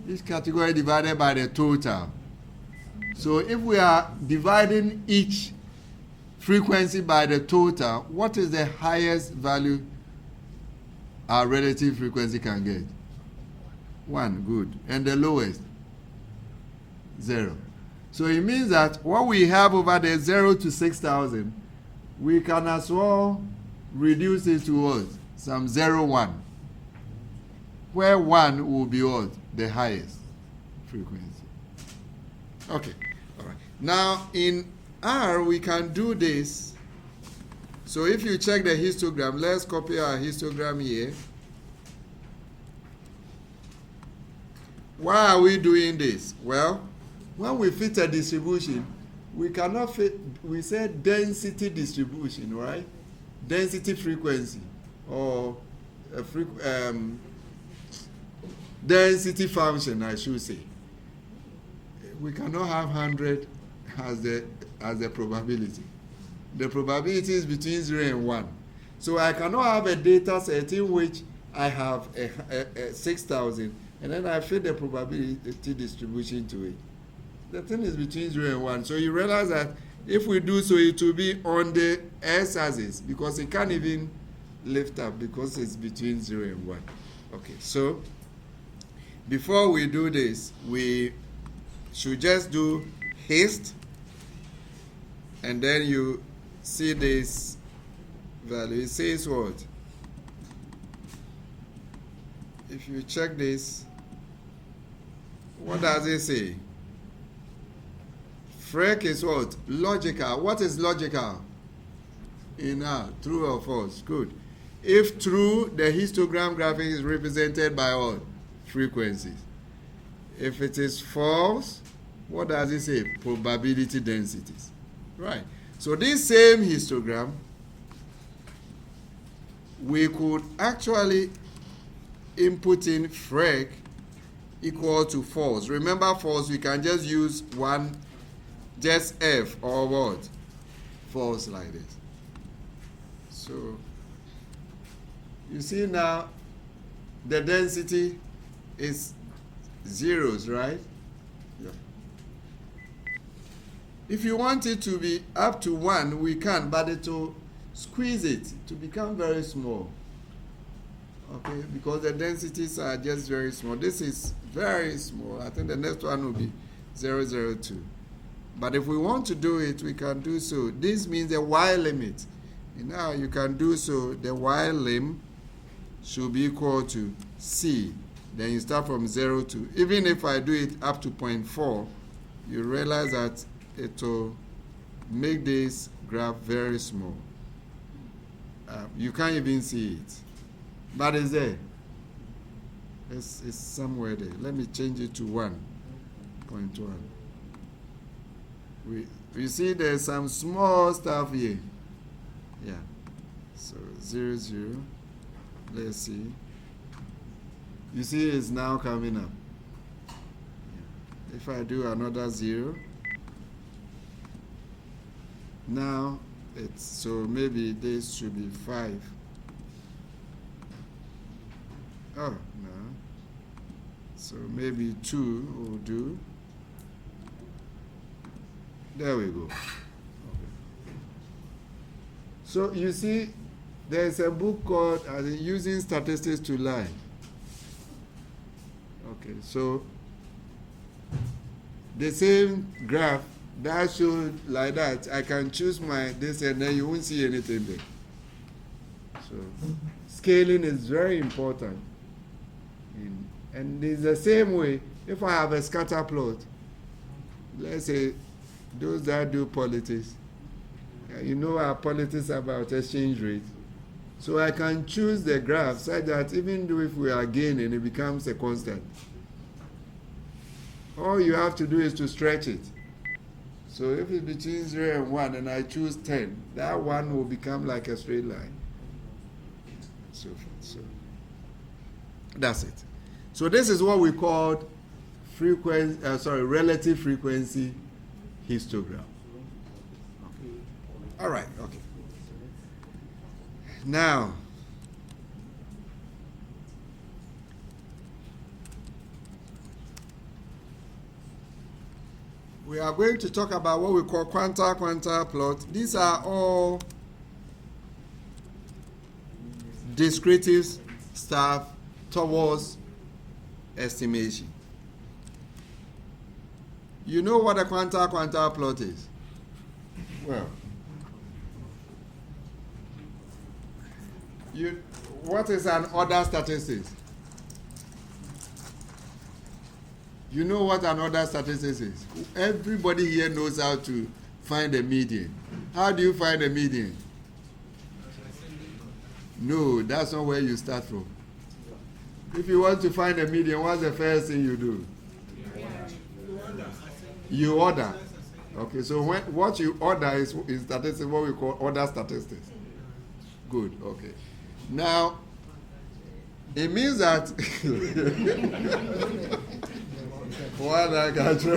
Each category divided by the total. So if we are dividing each frequency by the total, what is the highest value our relative frequency can get? 1, good. And the lowest? 0. So it means that what we have over there, 0 to 6,000, we can as well reduce it to what? Some 0, 1. Where 1 will be what? The highest frequency. Okay. All right. Now in R, we can do this. So if you check the histogram, let's copy our histogram here. Why are we doing this? Well, when we fit a distribution, we cannot fit, we say density distribution, right? Density frequency, or a density function, I should say. We cannot have 100 as the probability. The probability is between 0 and 1. So I cannot have a data set in which I have a 6,000, and then I fit the probability distribution to it. The thing is between 0 and 1. So you realize that if we do so, it will be on the x-axis, because it can't even lift up because it's between 0 and 1. Okay, so before we do this, we should just do haste, and then you see this value. It says what? If you check this, what does it say? Freq is what? Logical. What is logical? True or false? Good. If true, the histogram graphic is represented by what? Frequencies. If it is false, what does it say? Probability densities. Right. So this same histogram, we could actually input in frec equal to false. Remember false, we can just use one, just F or what? False like this. So you see now the density is zeros, right? Yeah. If you want it to be up to 1, we can, but it will squeeze it to become very small. Okay, because the densities are just very small. This is very small. I think the next one will be 002. But if we want to do it, we can do so. This means the y limit. Now you can do so. The y lim should be equal to c. Then you start from 0 to. Even if I do it up to 0.4, you realize that it will make this graph very small. You can't even see it. But it's there. It's somewhere there. Let me change it to 1.1. We see there's some small stuff here. Yeah. So 0, 0. Let's see. You see it's now coming up. Yeah. If I do another 0, now it's, so maybe this should be 5. Oh, no. So maybe 2 will do. There we go. Okay. So you see, there's a book called Using Statistics to Lie. Okay, so the same graph that shows like that, I can choose this and then you won't see anything there. So scaling is very important. And it's the same way, if I have a scatter plot, let's say those that do politics, you know our politics about exchange rate. So I can choose the graph such that even though if we are gaining, it becomes a constant. All you have to do is to stretch it. So if it's between 0 and 1 and I choose 10, that 1 will become like a straight line. So that's it. So this is what we call relative frequency histogram. Okay. All right, okay. Now, we are going to talk about what we call quanta plot. These are all descriptive stuff towards estimation. You know what a quanta plot is? Well, what is an order statistics? You know what an order statistics is? Everybody here knows how to find a median. How do you find a median? No, that's not where you start from. If you want to find a median, what's the first thing you do? You order. Okay, so what you order is in statistics what we call order statistics. Good, okay. Now, it means that what I got you.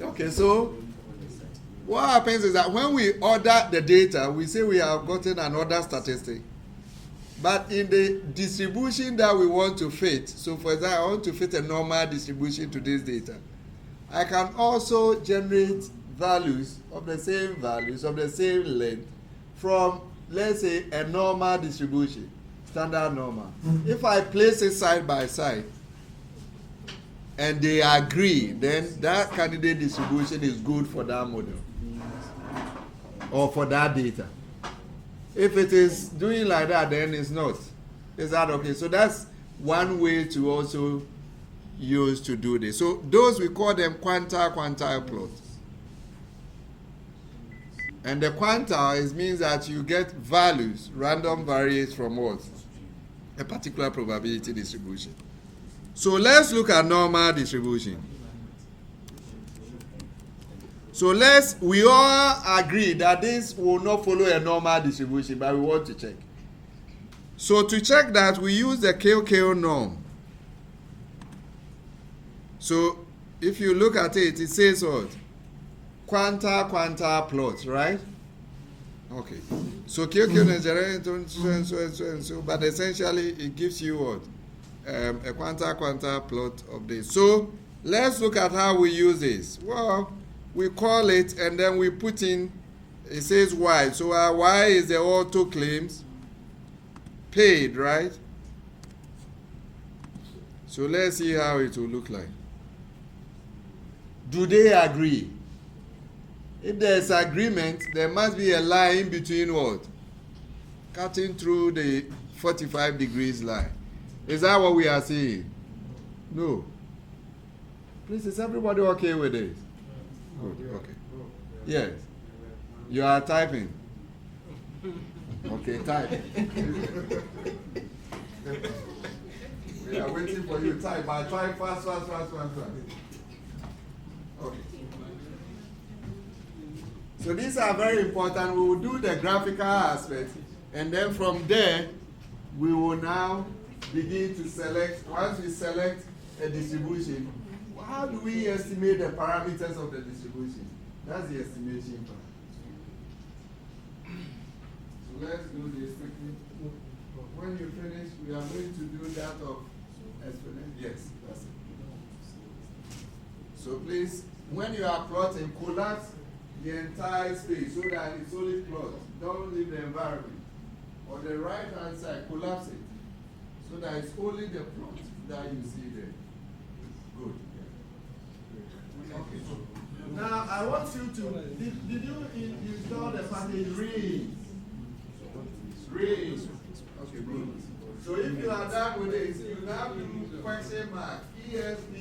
Okay, so what happens is that when we order the data, we say we have gotten an order statistic. But in the distribution that we want to fit, so for example, I want to fit a normal distribution to this data, I can also generate values of the same length from, let's say, a normal distribution, standard normal. If I place it side by side and they agree, then that candidate distribution is good for that model or for that data. If it is doing like that, then it's not. Is that okay? So that's one way to also use to do this. So those we call them quantile plots. And the quantile means that you get values, random variates from what? A particular probability distribution. So let's look at normal distribution. So we all agree that this will not follow a normal distribution, but we want to check. So to check that, we use the KOKO norm. So if you look at it, it says what? Quantile plot, right? Okay. So KOKO is generated so, but essentially it gives you what? A quantile plot of this. So let's look at how we use this. Well, we call it and then we put in, it says Y. So our Y is the auto claims paid, right? So let's see how it will look like. Do they agree? If there's agreement, there must be a line between what? Cutting through the 45 degrees line. Is that what we are seeing? No. Please, is everybody okay with this? Good, okay. Yes. You are typing. Okay, type. We are waiting for you. Type, but type fast. Okay. So these are very important. We will do the graphical aspect, and then from there, we will now begin to select. Once we select a distribution, how do we estimate the parameters of the distribution? That's the estimation part. So let's do this quickly. When you finish, we are going to do that of exponent. Yes, that's it. So please, when you are plotting, collapse the entire space so that it's only plot. Don't leave the environment. On the right hand side, collapse it so that it's only the plot that you see there. Good. Okay. Now I want you to, did you install the package Read? Okay, good. So if you are done with this, you now do question mark ESP.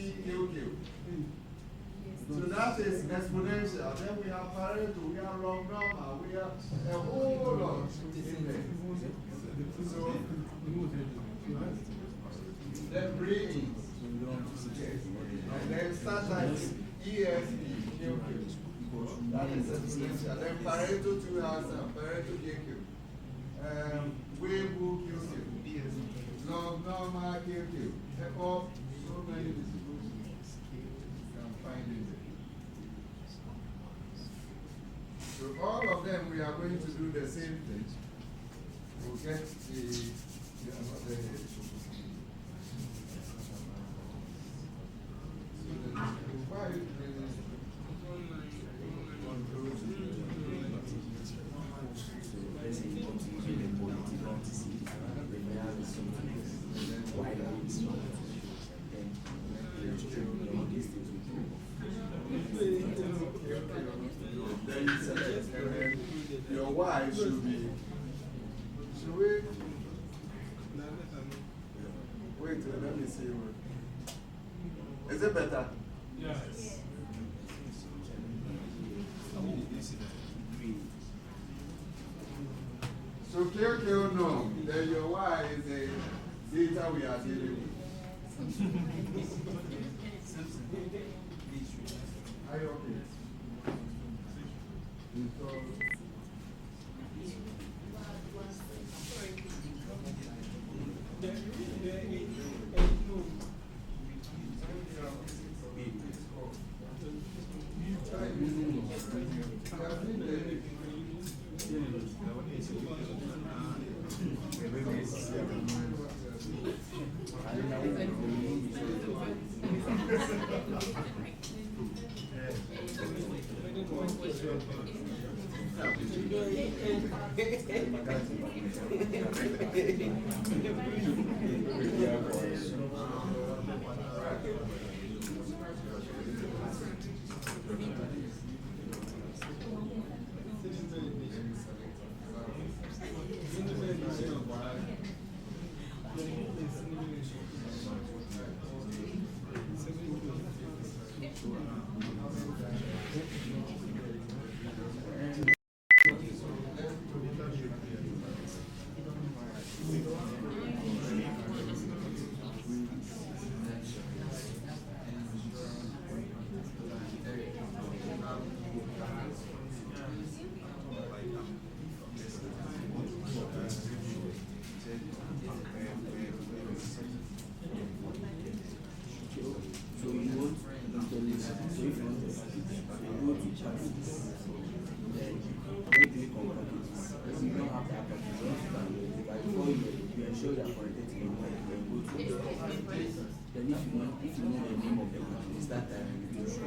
So that is exponential. Then we have Pareto, we have log normal, we have a whole lot in there. So then bring in. And then start typing ESP. That is exponential. Then Pareto 2000, Pareto JQ. Weibull QQ. Log normal QQ. So many distributions you can find in there. So all of them, we are going to do the same thing. We'll get the other head. Your Y should be. Should we? Wait, let me see. Is it better? Yes. So KOKO no, then your Y is a data we are dealing with. Are you okay? if you know the name of the company, it's that time you do show.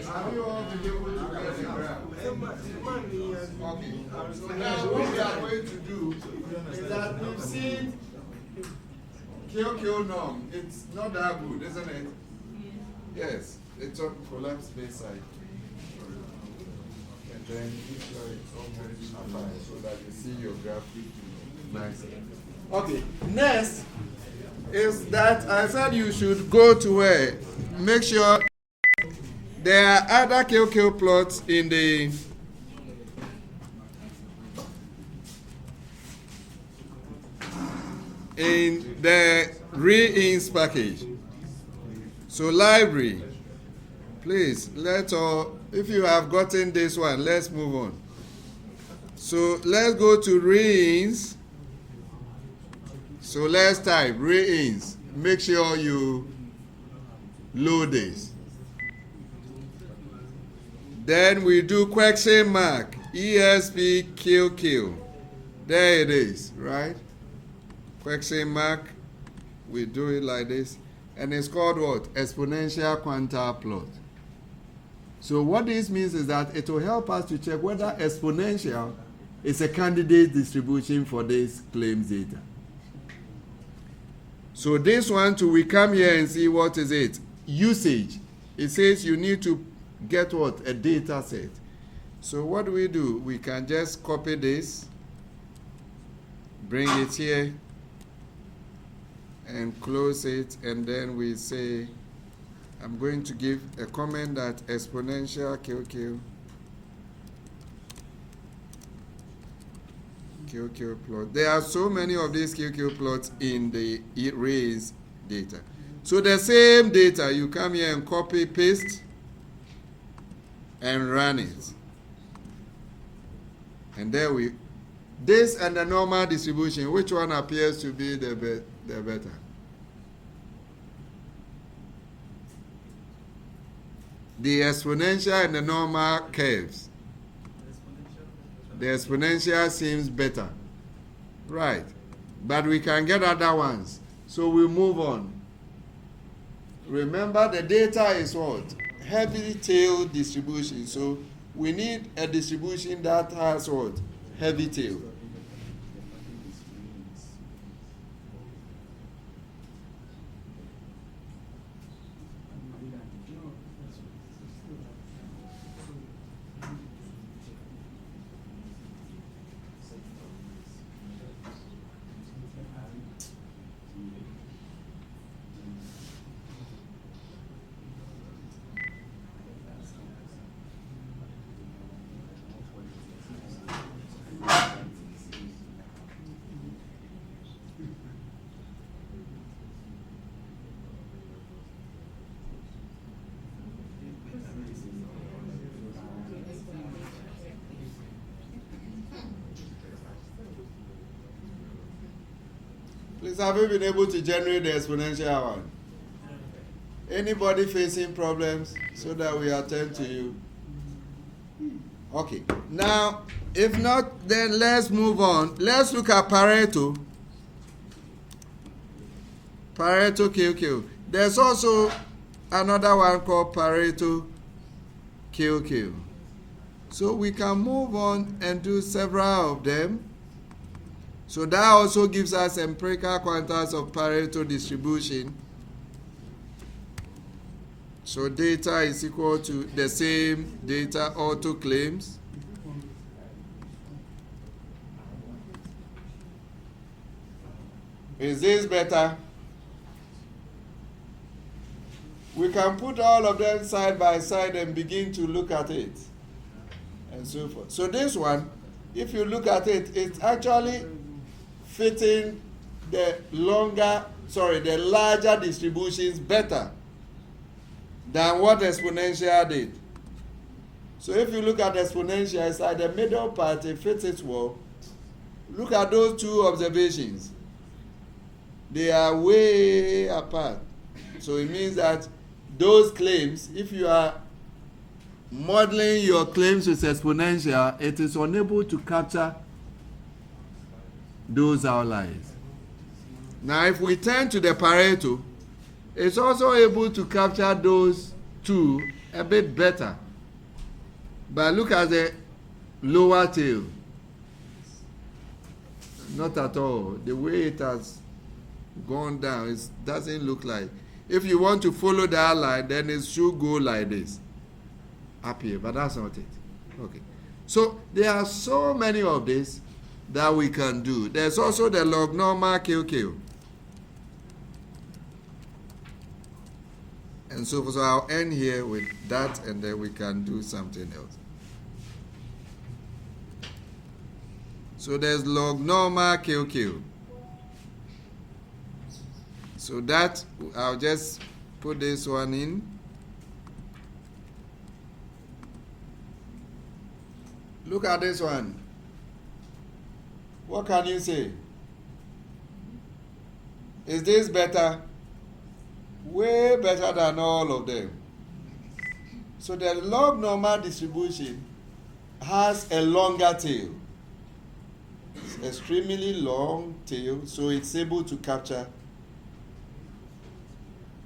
Have you all been able to get the graph? Okay. So now what we are going to do is that we've seen QQ norm. It's not that good, isn't it? Yes, it's on collapse base side. And then make sure it's almost apart so that you see your graph nicely. Okay, next is that I said you should go to where? Make sure there are other QQ plots in the re-ins package. So library, please let all, if you have gotten this one, let's move on. So let's go to re-ins. So let's type re-ins. Make sure you load this. Then we do question mark, ESPQQ. There it is, right? Question mark, we do it like this. And it's called what? Exponential quantile plot. So what this means is that it will help us to check whether exponential is a candidate distribution for this claims data. So this one too, we come here and see what is it? Usage. It says you need to get what? A data set. So what do? We can just copy this, bring it here, and close it, and then we say, I'm going to give a comment that exponential QQ plot. There are so many of these QQ plots in the arrays data. So the same data, you come here and copy, paste, and run it. And there we, this and the normal distribution, which one appears to be the better? The exponential and the normal curves. The exponential seems better. Right. But we can get other ones. So we move on. Remember, the data is what? Heavy tail distribution. So we need a distribution that has what? Heavy tail. Please, have you been able to generate the exponential one? Anybody facing problems so that we attend to you? Okay. Now, if not, then let's move on. Let's look at Pareto. Pareto QQ. There's also another one called Pareto QQ. So we can move on and do several of them. So that also gives us empirical quantities of Pareto distribution. So data is equal to the same data auto claims. Is this better? We can put all of them side by side and begin to look at it. And so forth. So this one, if you look at it, it's actually fitting the larger distributions better than what exponential did. So if you look at exponential, it's like the middle part, it fits it well. Look at those two observations. They are way apart. So it means that those claims, if you are modeling your claims with exponential, it is unable to capture those outliers. Now, if we turn to the Pareto, it's also able to capture those two a bit better. But look at the lower tail. Not at all. The way it has gone down, it doesn't look like. If you want to follow that line, then it should go like this. Up here, but that's not it. Okay. So there are so many of these that we can do. There's also the log normal QQ. And so I'll end here with that, and then we can do something else. So there's log normal QQ. So that, I'll just put this one in. Look at this one. What can you say? Is this better? Way better than all of them. So the log normal distribution has a longer tail. It's extremely long tail, so it's able to capture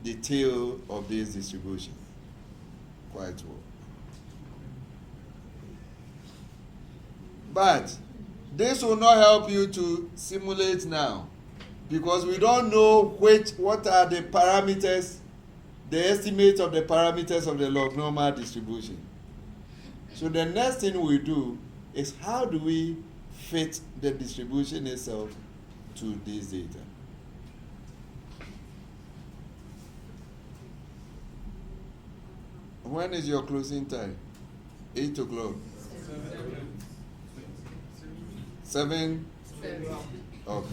the tail of this distribution quite well. But this will not help you to simulate now, because we don't know what are the parameters, the estimates of the parameters of the log normal distribution. So the next thing we do is, how do we fit the distribution itself to this data? When is your closing time? 8 o'clock. 7? Okay.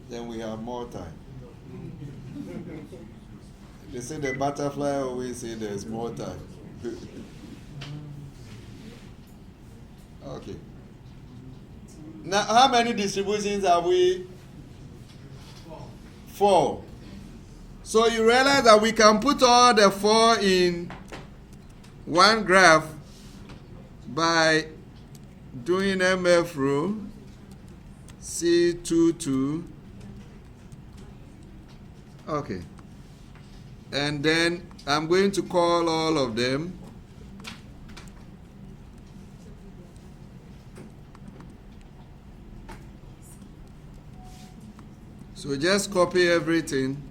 Then we have more time. They say the butterfly always say there's more time. Okay. Now, how many distributions have we? 4. So you realize that we can put all the 4 in one graph by doing MF row C22. Okay. And then I'm going to call all of them. So just copy everything.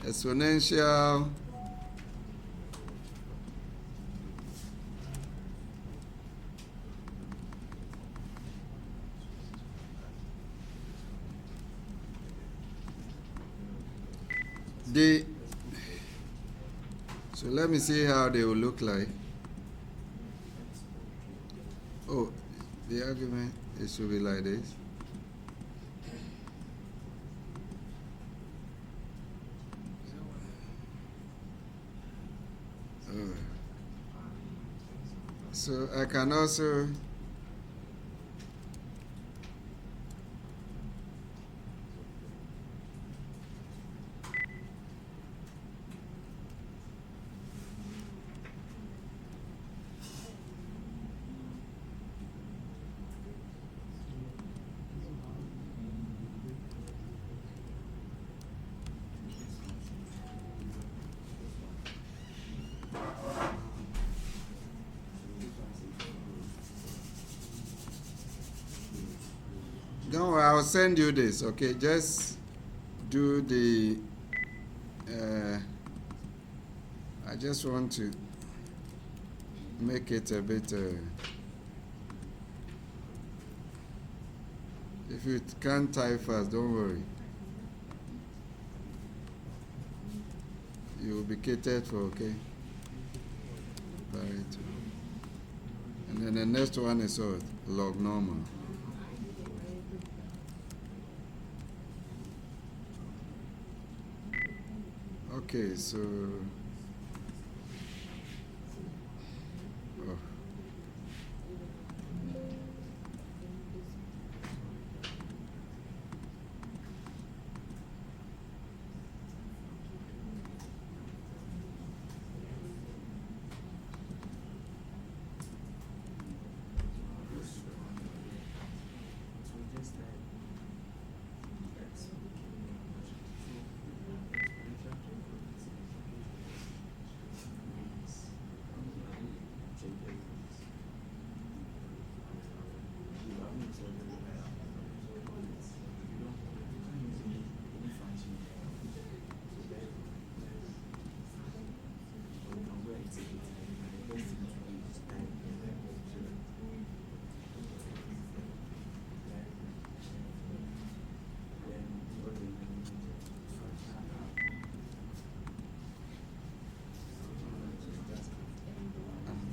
Exponential. So let me see how they will look like. Oh, the argument, it should be like this. So I can also Don't worry, I'll send you this, okay? Just do the, I just want to make it a bit, if you can't type fast, don't worry. You will be catered for, okay? Right. And then the next one is what? Log normal. Okay, so oh.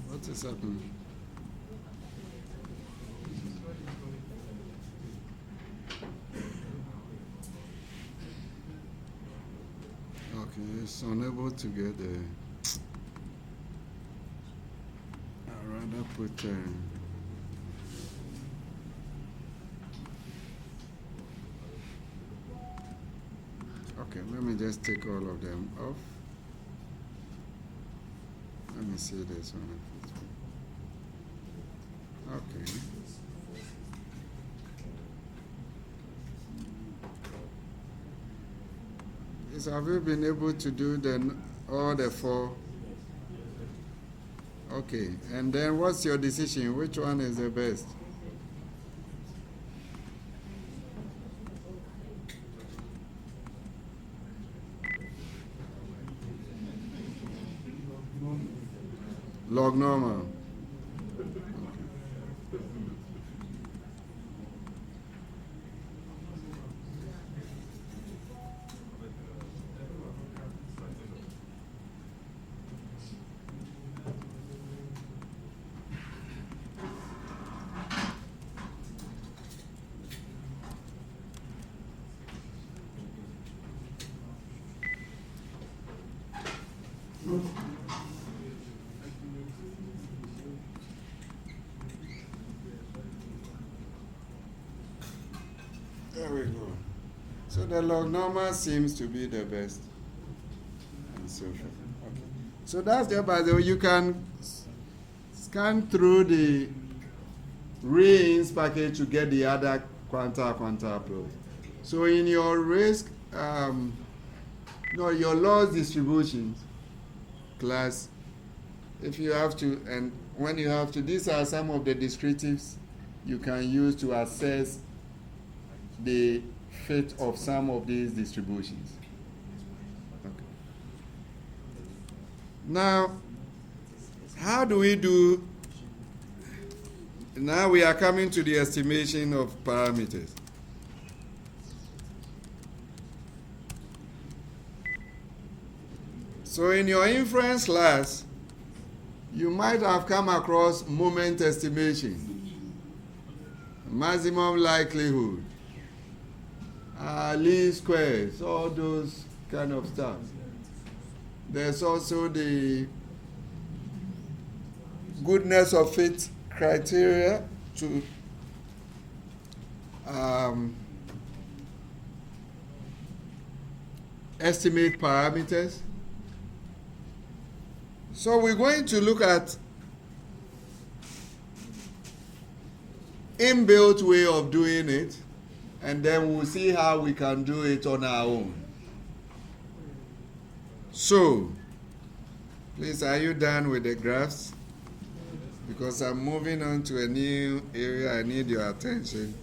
What is happening? Okay, it's unable to get the. I'd rather put. Okay, let me just take all of them off. Let me see this one. Okay. Yes, have you been able to do all the four? Okay, and then what's your decision? Which one is the best? Log normal. There we go. So the log normal seems to be the best. And so forth. Okay. So that's the by the way, you can scan through the RINS package to get the other quanta upload. So in your risk, your loss distributions class, if you have to, and when you have to, these are some of the descriptives you can use to assess the fit of some of these distributions. Okay. Now, how do we do? Now we are coming to the estimation of parameters. So in your inference class, you might have come across moment estimation, maximum likelihood, least squares, all those kind of stuff. There's also the goodness of fit criteria to estimate parameters. So we're going to look at inbuilt way of doing it, and then we'll see how we can do it on our own. So, please, are you done with the graphs? Because I'm moving on to a new area. I need your attention.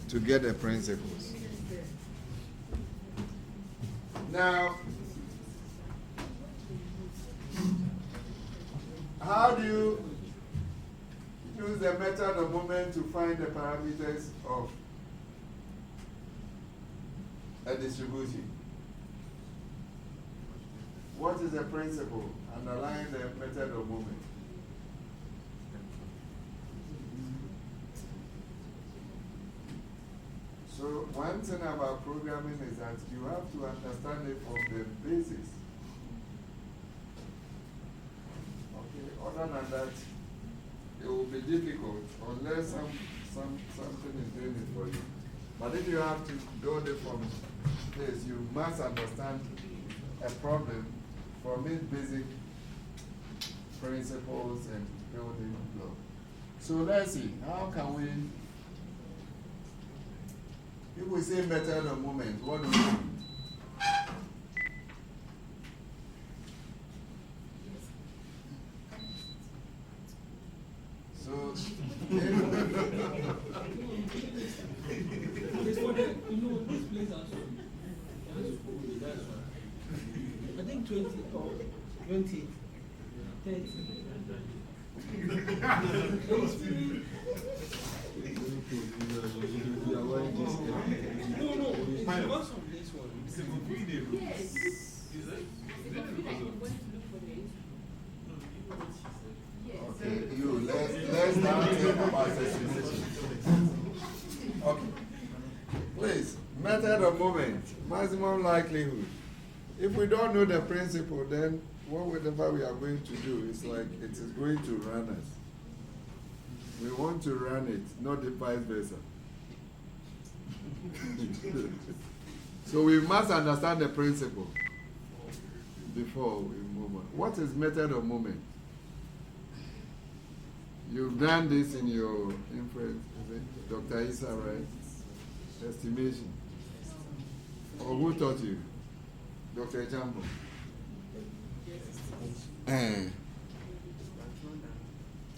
to get the principles. Now, how do you use the method of moment to find the parameters of a distribution? What is the principle underlying the method of moment? So one thing about programming is that you have to understand it from the basis. Okay, other than that, it will be difficult unless something is doing it for you. But if you have to build it from this, you must understand a problem from its basic principles and building blocks. So let's see, how can we, if we say method of moment, what do we mean? So, it's for the, this place has to that's why. I think 20 or 20, 30. No, it's because of this one. Yes. okay, let's now think about specification. Okay. Please, method of moment, maximum likelihood. If we don't know the principle, then whatever we are going to do is like it is going to run us. We want to run it, not the vice versa. So we must understand the principle before we move on. What is method of moment? You've done this in your inference, is it? Dr. Issa, right? Estimation. Or who taught you? Dr. Jambo.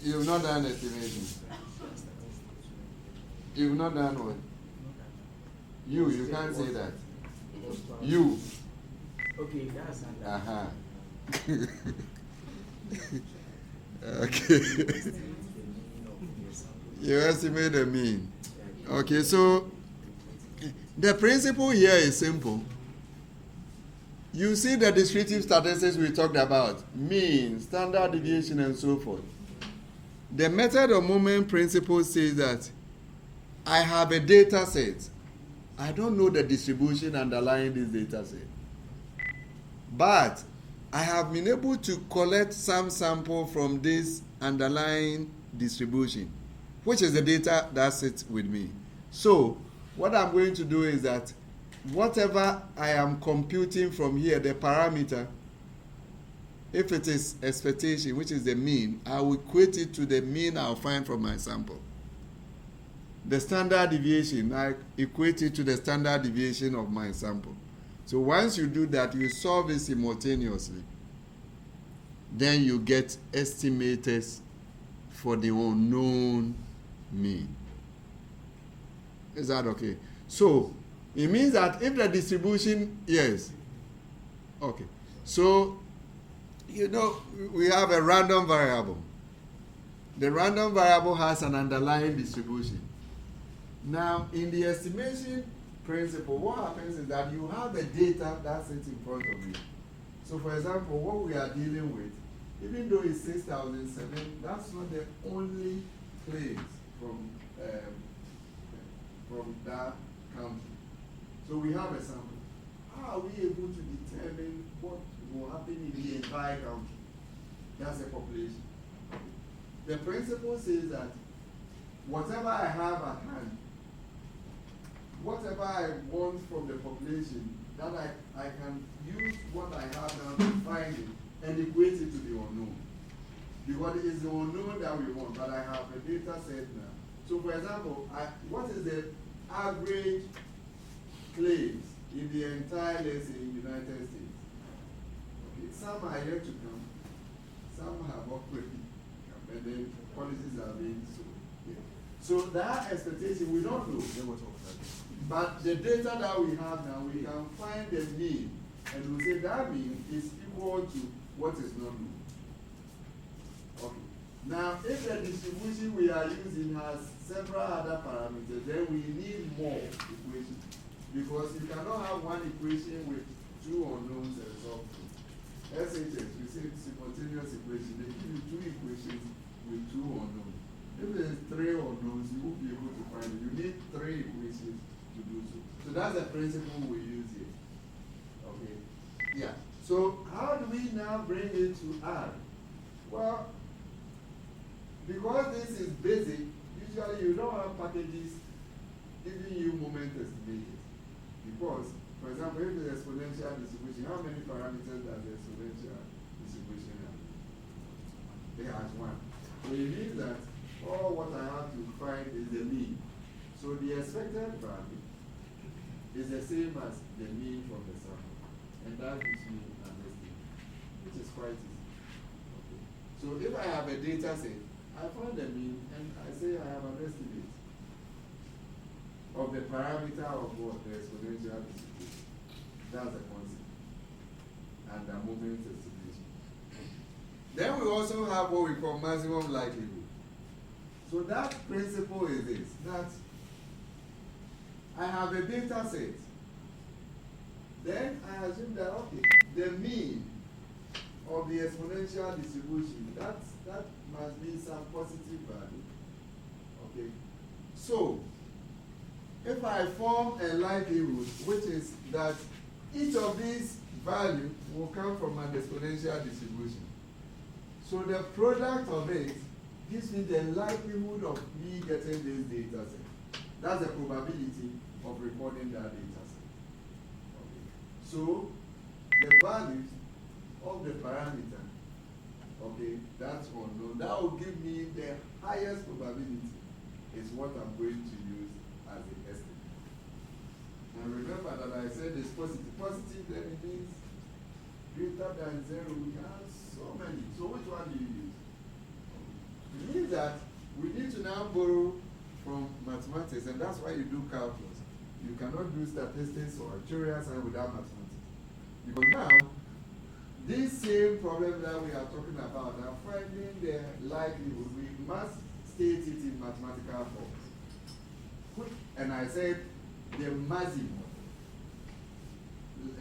You've not done estimation. You've not done what? You can't say that. You. Okay, that's Okay. You estimate the mean. Okay, so the principle here is simple. You see the descriptive statistics we talked about, mean, standard deviation, and so forth. The method of moment principle says that I have a data set. I don't know the distribution underlying this data set. But I have been able to collect some sample from this underlying distribution, which is the data that sits with me. So what I'm going to do is that whatever I am computing from here, the parameter, if it is expectation, which is the mean, I will equate it to the mean I'll find from my sample. The standard deviation, I equate it to the standard deviation of my sample. So once you do that, you solve it simultaneously. Then you get estimators for the unknown mean. Is that okay? So it means that if the distribution, yes. Okay. So, we have a random variable. The random variable has an underlying distribution. Now, in the estimation principle, what happens is that you have the data that sits in front of you. So, for example, what we are dealing with, even though it's 6,007, that's not the only place from that country. So we have a sample. How are we able to determine what will happen in the entire country? That's a population. The principle says that whatever I have at hand, whatever I want from the population, that I can use what I have now to find it and equate it to the unknown. Because it is the unknown that we want, but I have a data set now. So for example, what is the average claims in the entire, let's say, United States? Okay, some are yet to come, some have already come, and then policies are being sold. Yeah. So that expectation, we don't know. But the data that we have now, we can find the mean, and we say that mean is equal to what is not known. Okay. Now, if the distribution we are using has several other parameters, then we need more equations. Because you cannot have one equation with two unknowns and solve two. SHS, we say simultaneous equation, they give you two equations with two unknowns. If there's three unknowns, you won't be able to find it. You need three equations to do so. So that's the principle we use here. Okay? Yeah. So how do we now bring it to R? Well, because this is basic, usually you don't have packages giving you moment estimated. Because, for example, if the exponential distribution, how many parameters does the exponential distribution have? It has one. So it means that all what I have to find is the mean. So the expected value is the same as the mean from the sample. And that gives me an estimate, which is quite easy. Okay. So if I have a data set, I find the mean and I say I have an estimate of the parameter of what the exponential distribution. That's the concept. And the moment estimation. Then we also have what we call maximum likelihood. So that principle is this, that I have a data set. Then I assume that, okay, the mean of the exponential distribution, that must be some positive value. Okay. So, if I form a likelihood, which is that each of these values will come from an exponential distribution. So the product of it gives me the likelihood of me getting this data set. That's the probability of recording that data set. Okay. So the values of the parameter, okay, that's unknown. That will give me the highest probability is what I'm going to use as the estimate. And remember that I said it's positive. Positive then it means greater than 0. We have so many. So which one do you use? It means that we need to now borrow from mathematics, and that's why you do calculus. You cannot do statistics or actuarial science without mathematics. Because now, this same problem that we are talking about, now finding the likelihood, we must state it in mathematical form. And I said the maximum,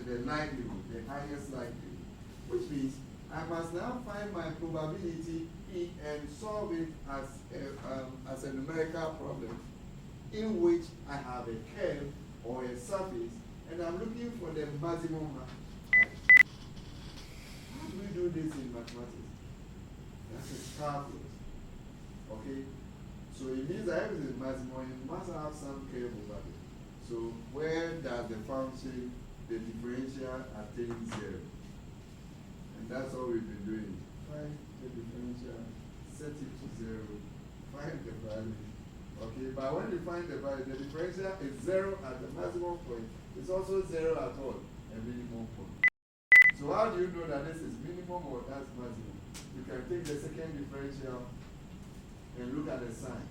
the likelihood, the highest likelihood, which means I must now find my probability and solve it as a numerical problem in which I have a curve or a surface, and I'm looking for the maximum height. How do we do this in mathematics? That's a calculus. Okay? So it means that everything is maximum, it must have some curve over it. So where does the function, the differential, attain 0? And that's all we've been doing. Find the differential, set it to 0, find the value. Okay, but when you find the value, the differential is 0 at the maximum point. It's also 0 at all, a minimum point. So how do you know that this is minimum or that's maximum? You can take the second differential and look at the sign.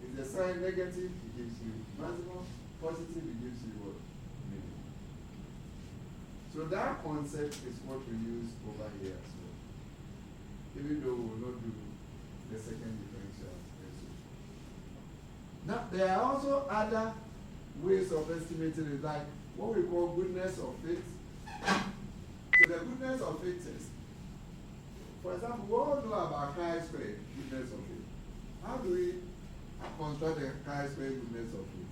If the sign negative, it gives you maximum. Positive, it gives you what? Minimum. So that concept is what we use over here as well. Even though we will not do the second differential. Now, there are also other ways of estimating it, like what we call goodness of fit. So the goodness of fit test. For example, we all know about chi-square goodness of fit. How do we construct a chi-square goodness of fit?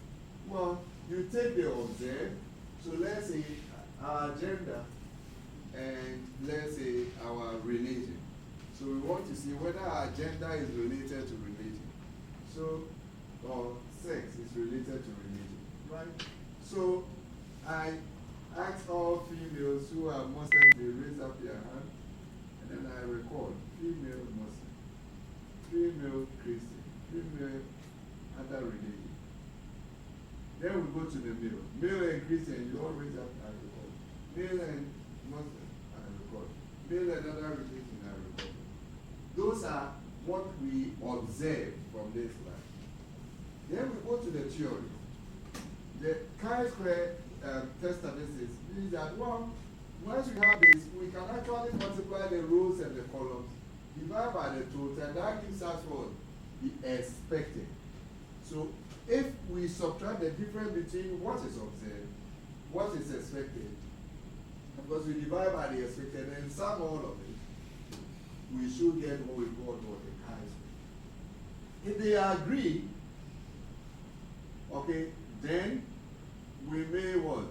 Well, you take the observed, so let's say our gender and let's say our religion. So we want to see whether our gender is related to religion. So, or sex is related to religion, right? So I ask all females who are Muslim, they raise up their hand, and then I record female Muslim, female Christian, female other religion. Then we go to the male. Male and Christian, you all raise up and record. Male and Muslim, I record. Male and other religion, I record. Those are what we observe from this life. the theory. The chi-square test statistics means that, well, once we have this, we can actually multiply the rows and the columns, divide by the total, and that gives us what? The expected. So if we subtract the difference between what is observed, what is expected, because we divide by the expected and sum all of it, we should get what we call the chi-square. If they agree, okay, then we may what?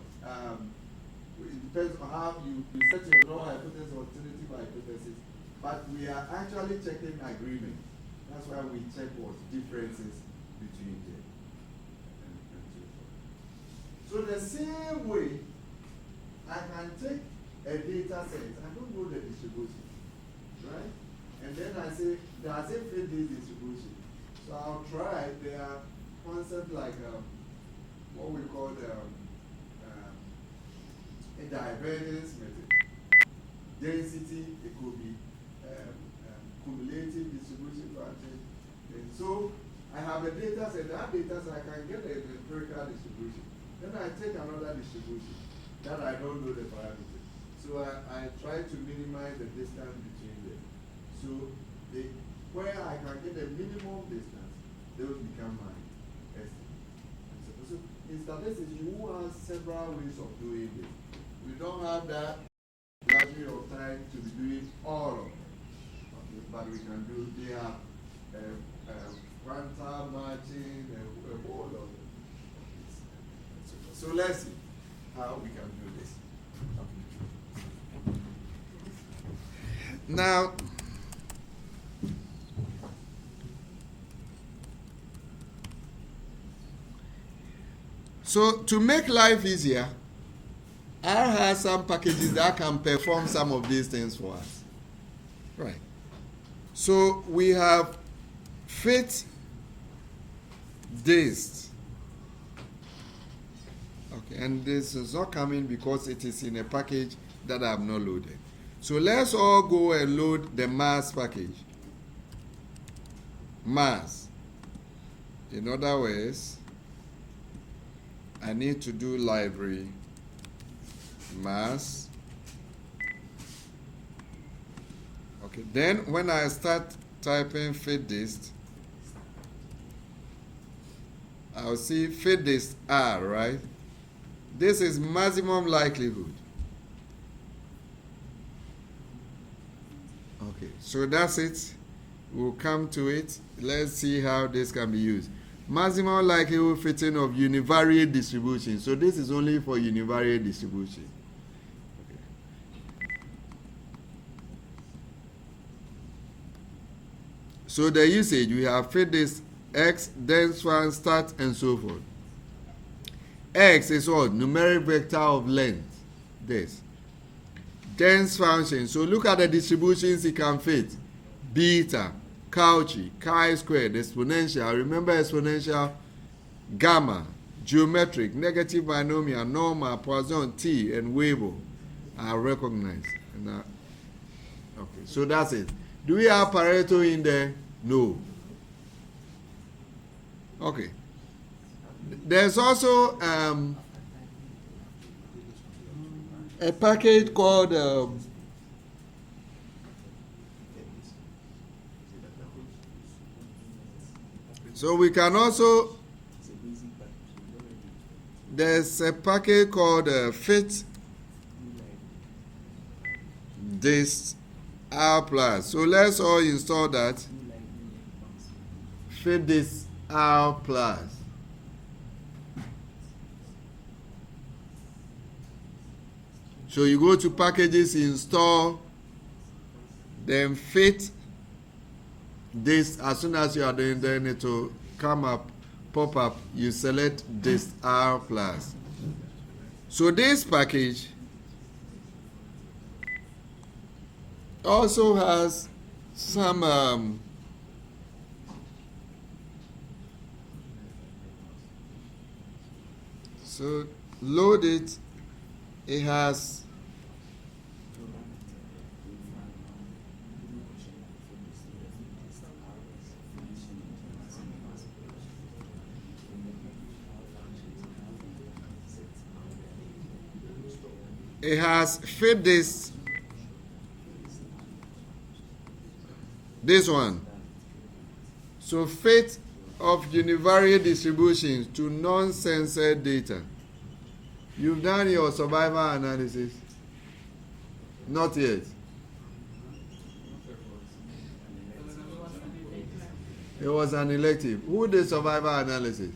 It depends on how you set your null hypothesis or alternative hypothesis, but we are actually checking agreement. That's why we check what differences between them. So the same way, I can take a data set, I don't know the distribution, right? And then I say, does it fit this distribution? So I'll try, there are concepts like what we call a divergence method. Density, it could be cumulative distribution pattern. And so I have a data set, that data set I can get an empirical distribution. Then I take another distribution that I don't know the parameters. So I try to minimize the distance between them. So where I can get the minimum distance, those become my estimate. So in statistics, you have several ways of doing this. We don't have that luxury of time to be doing all of it. Okay, but we can do, they have quantum matching, a whole lot of it. So let's see how we can do this. Okay. Now, so to make life easier, R has some packages that can perform some of these things for us. Right. So we have fit dist. Okay, and this is not coming because it is in a package that I have not loaded. So let's all go and load the mass package. Mass. In other words, I need to do library mass. Okay, then when I start typing fit dist, I'll see fit dist R, right? This is maximum likelihood. Okay, so that's it. We'll come to it. Let's see how this can be used. Maximum likelihood fitting of univariate distribution. So this is only for univariate distribution. Okay. So the usage, we have fit this X, dense one, start, and so forth. X is what? Numeric vector of length. This. Dense function. So look at the distributions it can fit. Beta, Cauchy, chi-squared, exponential. Remember exponential? Gamma, geometric, negative binomial, normal, Poisson, T, and Weibull are recognized. Okay, so that's it. Do we have Pareto in there? No. Okay. There's also a package called so we can also, there's a package called fit dist R plus. So let's all install that. Fit dist R plus. So you go to packages, install, then fit this. As soon as you are doing, then it will come up, pop up. You select this R plus. So this package also has some so load it. It has it has fit this one. So fit of univariate distributions to non-censored data. You've done your survival analysis? Not yet. It was an elective. Who did survival analysis?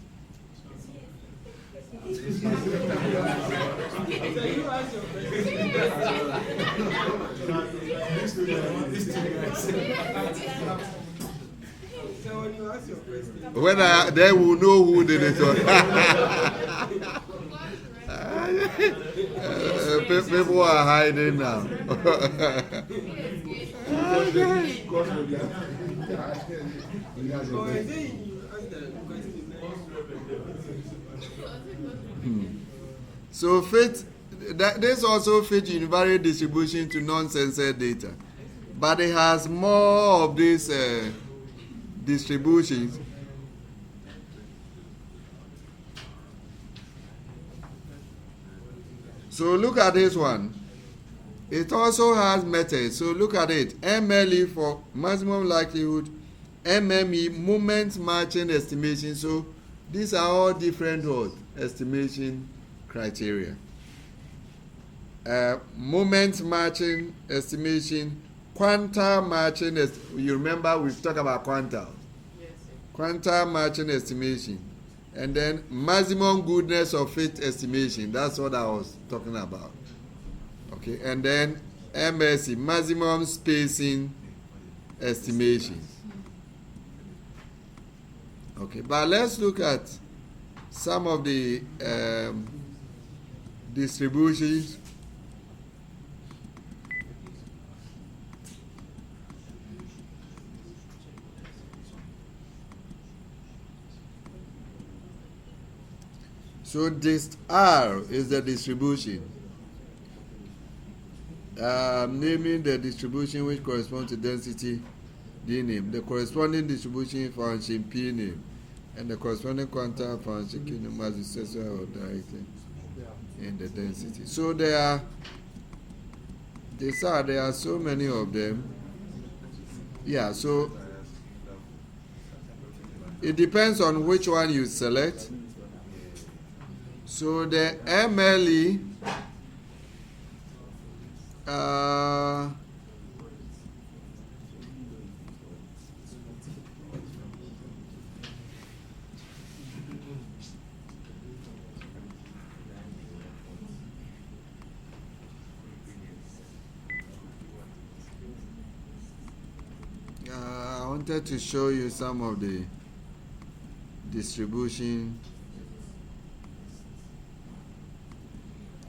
Whether they will know who did it or people are hiding now. So this also fits univariate distribution to non-censored data, but it has more of these distributions. So look at this one. It also has methods. So look at it. MLE for maximum likelihood, MME moment matching estimation. So these are all different estimation criteria. Moment matching estimation, quantile matching. You remember we've talked about quantile. Yes, sir. Quantile matching estimation, and then maximum goodness of fit estimation. That's what I was talking about. Okay, and then MSE, maximum spacing estimations. Okay, but let's look at some of the distributions. So this R is the distribution. Naming the distribution which corresponds to density D name, the corresponding distribution function P name, and the corresponding quantile function Q name as successor or directly in the density. So there are so many of them. Yeah, so it depends on which one you select. So the MLE I wanted to show you some of the distribution.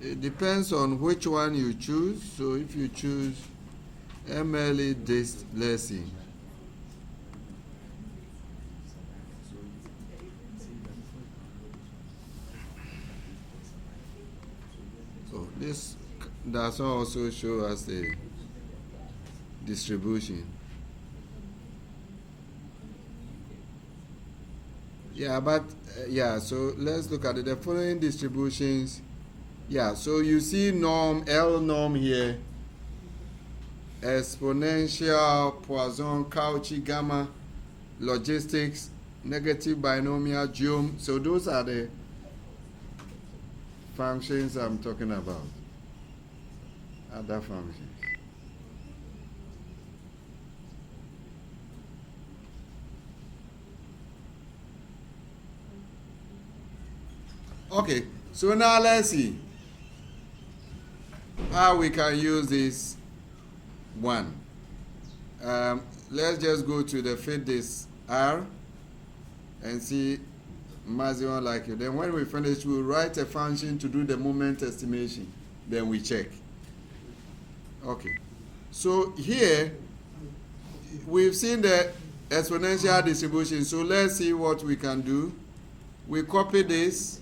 It depends on which one you choose. So if you choose MLE dist lessing, so this does not also show us the distribution. Yeah, but yeah, so let's look at it. The following distributions. Yeah, so you see norm, L norm here, exponential, Poisson, Cauchy, gamma, logistics, negative binomial, geom. So those are the functions I'm talking about. Other functions. Okay, so now let's see how we can use this one. Let's just go to the fit this R and see maximum likelihood. Then when we finish, we'll write a function to do the moment estimation. Then we check. Okay, so here we've seen the exponential distribution. So let's see what we can do. We copy this.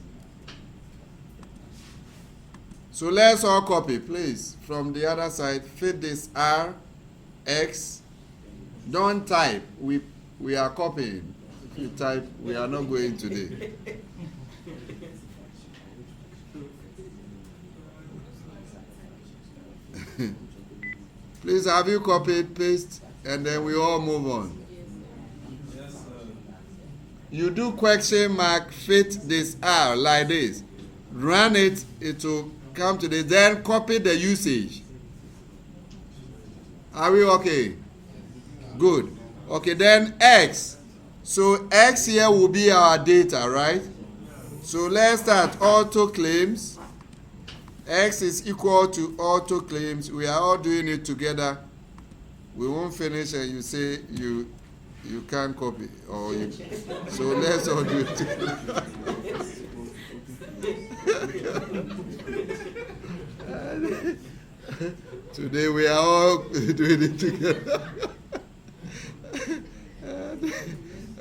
So let's all copy, please, from the other side. Fit this R, X. Don't type. We are copying. If you type, we are not going today. Please, have you copied, paste, and then we all move on. You do question mark fit this R like this. Run it, it will come to this. Then copy the usage. Are we okay? Good. Okay, then X. So X here will be our data, right? So let's start auto claims. X is equal to auto claims. We are all doing it together. We won't finish and you say you can't copy. Or you, so let's all do it together. Today we are all doing it together.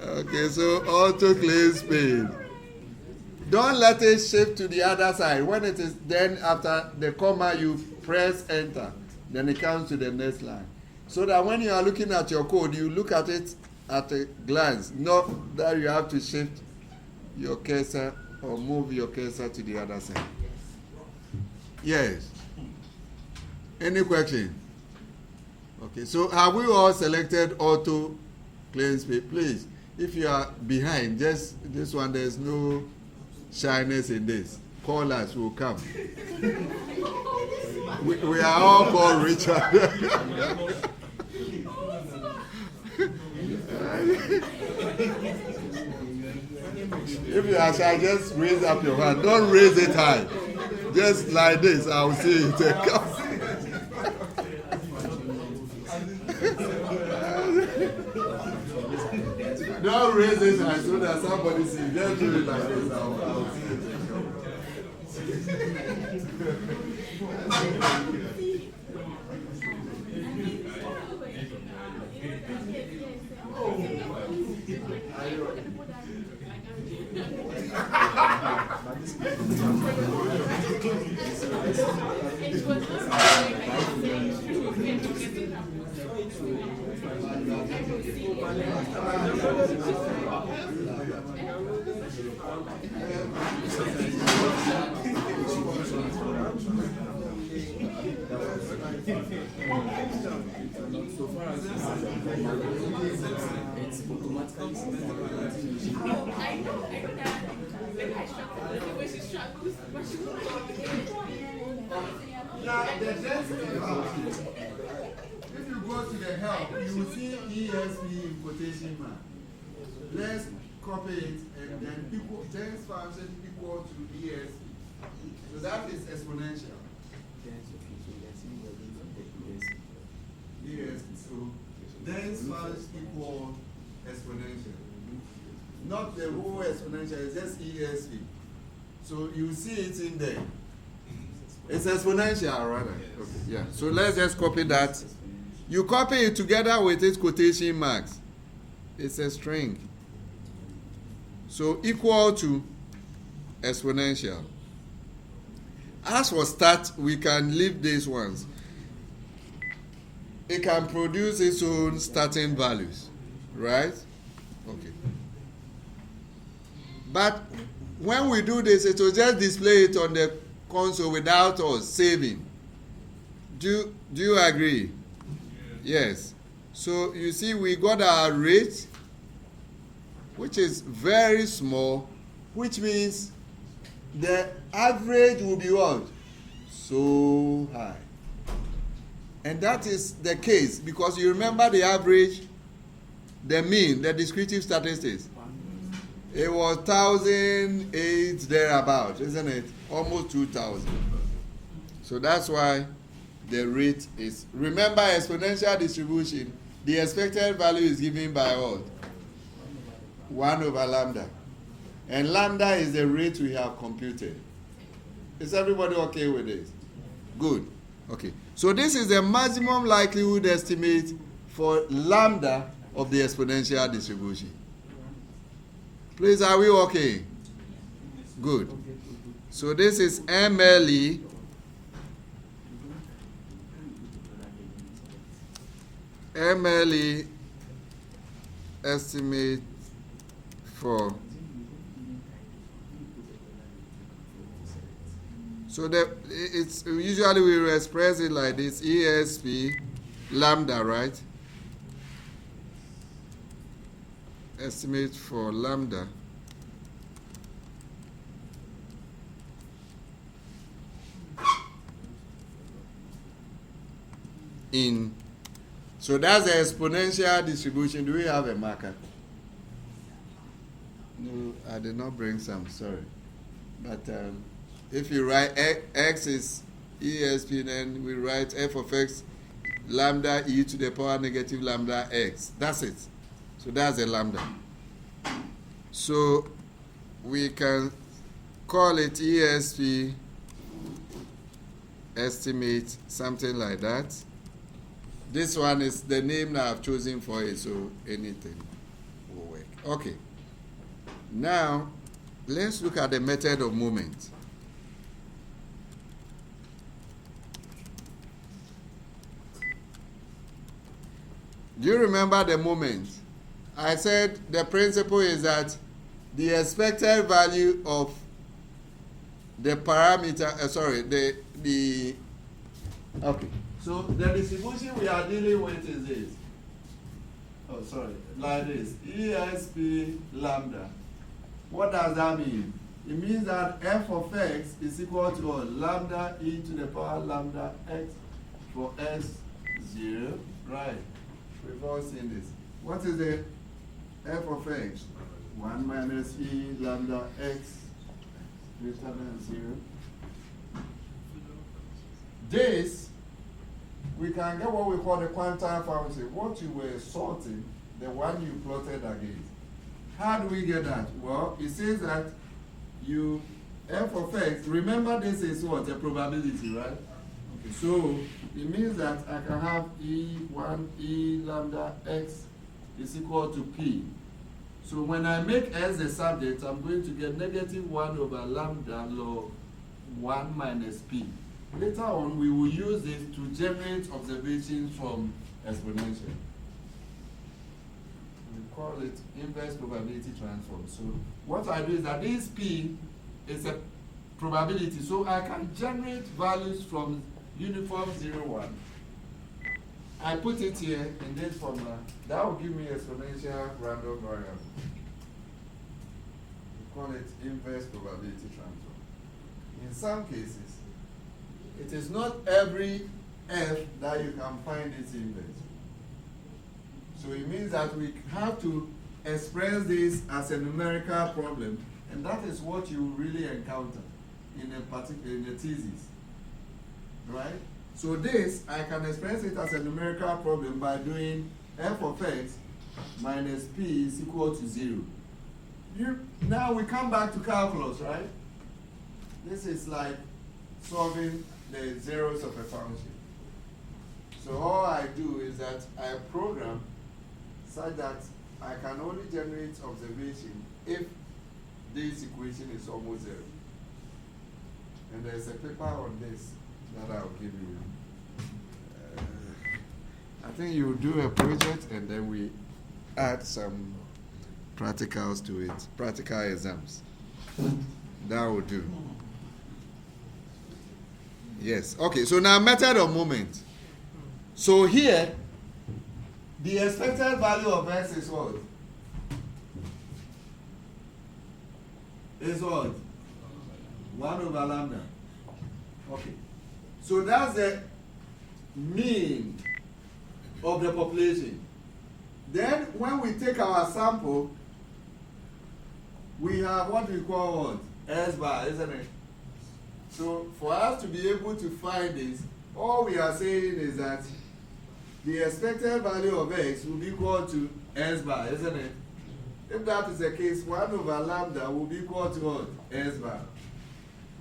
Okay, so auto claims paid. Don't let it shift to the other side. When it is then after the comma, you press enter. Then it comes to the next line. So that when you are looking at your code, you look at it at a glance. Not that you have to shift your cursor or move your cursor to the other side. Yes. Any question? Okay, so have we all selected auto claims pay? Please, if you are behind, just this one, there's no shyness in this. Call us, we'll come. we are all called Richard. If you are shy, just raise up your hand. Don't raise it high. Just like this, I'll see it. Don't raise it high so that somebody sees. Just do it like this. I'll see it. So far as it's automatically I know that. Maybe I struggle. The way she struggles, but she won't talk. Now, the next if you go to the help, you will see ESP in quotation mark. Let's copy it and then equal dance function equal to ESP. So that is exponential. ESP. So dance function equal exponential. Not the whole exponential, it's just ESP. So you see it in there. It's exponential, rather. Okay, yeah. So let's just copy that. You copy it together with its quotation marks. It's a string. So equal to exponential. As for start, we can leave these ones. It can produce its own starting values, right? Okay. But when we do this, it will just display it on the console without us saving. Do you agree? Yes. So you see we got our rate, which is very small, which means the average will be what? So high. And that is the case because you remember the average, the mean, the descriptive statistics. It was 1,008 thereabout, isn't it? Almost 2,000. So that's why the rate is. Remember exponential distribution, the expected value is given by what? 1 over lambda. And lambda is the rate we have computed. Is everybody okay with this? Good. Okay. So this is the maximum likelihood estimate for lambda of the exponential distribution. Please, are we okay? Good. So this is MLE. MLE estimate for. So it's usually we will express it like this: ESP lambda, right? Estimate for lambda in. So that's the exponential distribution. Do we have a marker? No, I did not bring some, sorry. But if you write x is ESP, then we write f of x lambda e to the power negative lambda x. That's it. So that's a lambda. So we can call it ESP estimate, something like that. This one is the name that I've chosen for it, so anything will work. Okay. Now, let's look at the method of movement. Do you remember the movement? I said the principle is that the expected value of the parameter, okay. So the distribution we are dealing with is this. Oh, sorry, like this. ESP lambda. What does that mean? It means that f of x is equal to what? Lambda e to the power lambda x for s0. Right. We've all seen this. What is the f of x? 1 minus e lambda x greater than 0. This, we can get what we call the quantile function. What you were sorting, the one you plotted against. How do we get that? Well, it says that you, f of x, remember this is what? A probability, right? Okay, so it means that I can have E1 E lambda x is equal to P. So when I make S the subject, I'm going to get negative 1 over lambda log 1 minus P. Later on, we will use this to generate observations from exponential. We call it inverse probability transform. So what I do is that this P is a probability. So I can generate values from uniform 0, 1. I put it here in this formula. That will give me exponential random variable. We call it inverse probability transform. In some cases, it is not every f that you can find its inverse. So it means that we have to express this as a numerical problem, and that is what you really encounter in a thesis, right? So this, I can express it as a numerical problem by doing f of x minus p is equal to 0. Now we come back to calculus, right? This is like solving the zeros of a function. So all I do is that I program such that I can only generate observation if this equation is almost 0. And there's a paper on this that I'll give you. I think you do a project and then we add some practicals to it, practical exams. That will do. Yes. Okay, so now method of movement. So here, the expected value of x is what? Is what? 1 over lambda. Okay. So that's the mean of the population. Then when we take our sample, we have what we call what? S bar, isn't it? So for us to be able to find this, all we are saying is that the expected value of x will be equal to S bar, isn't it? If that is the case, 1 over lambda will be equal to what? S bar.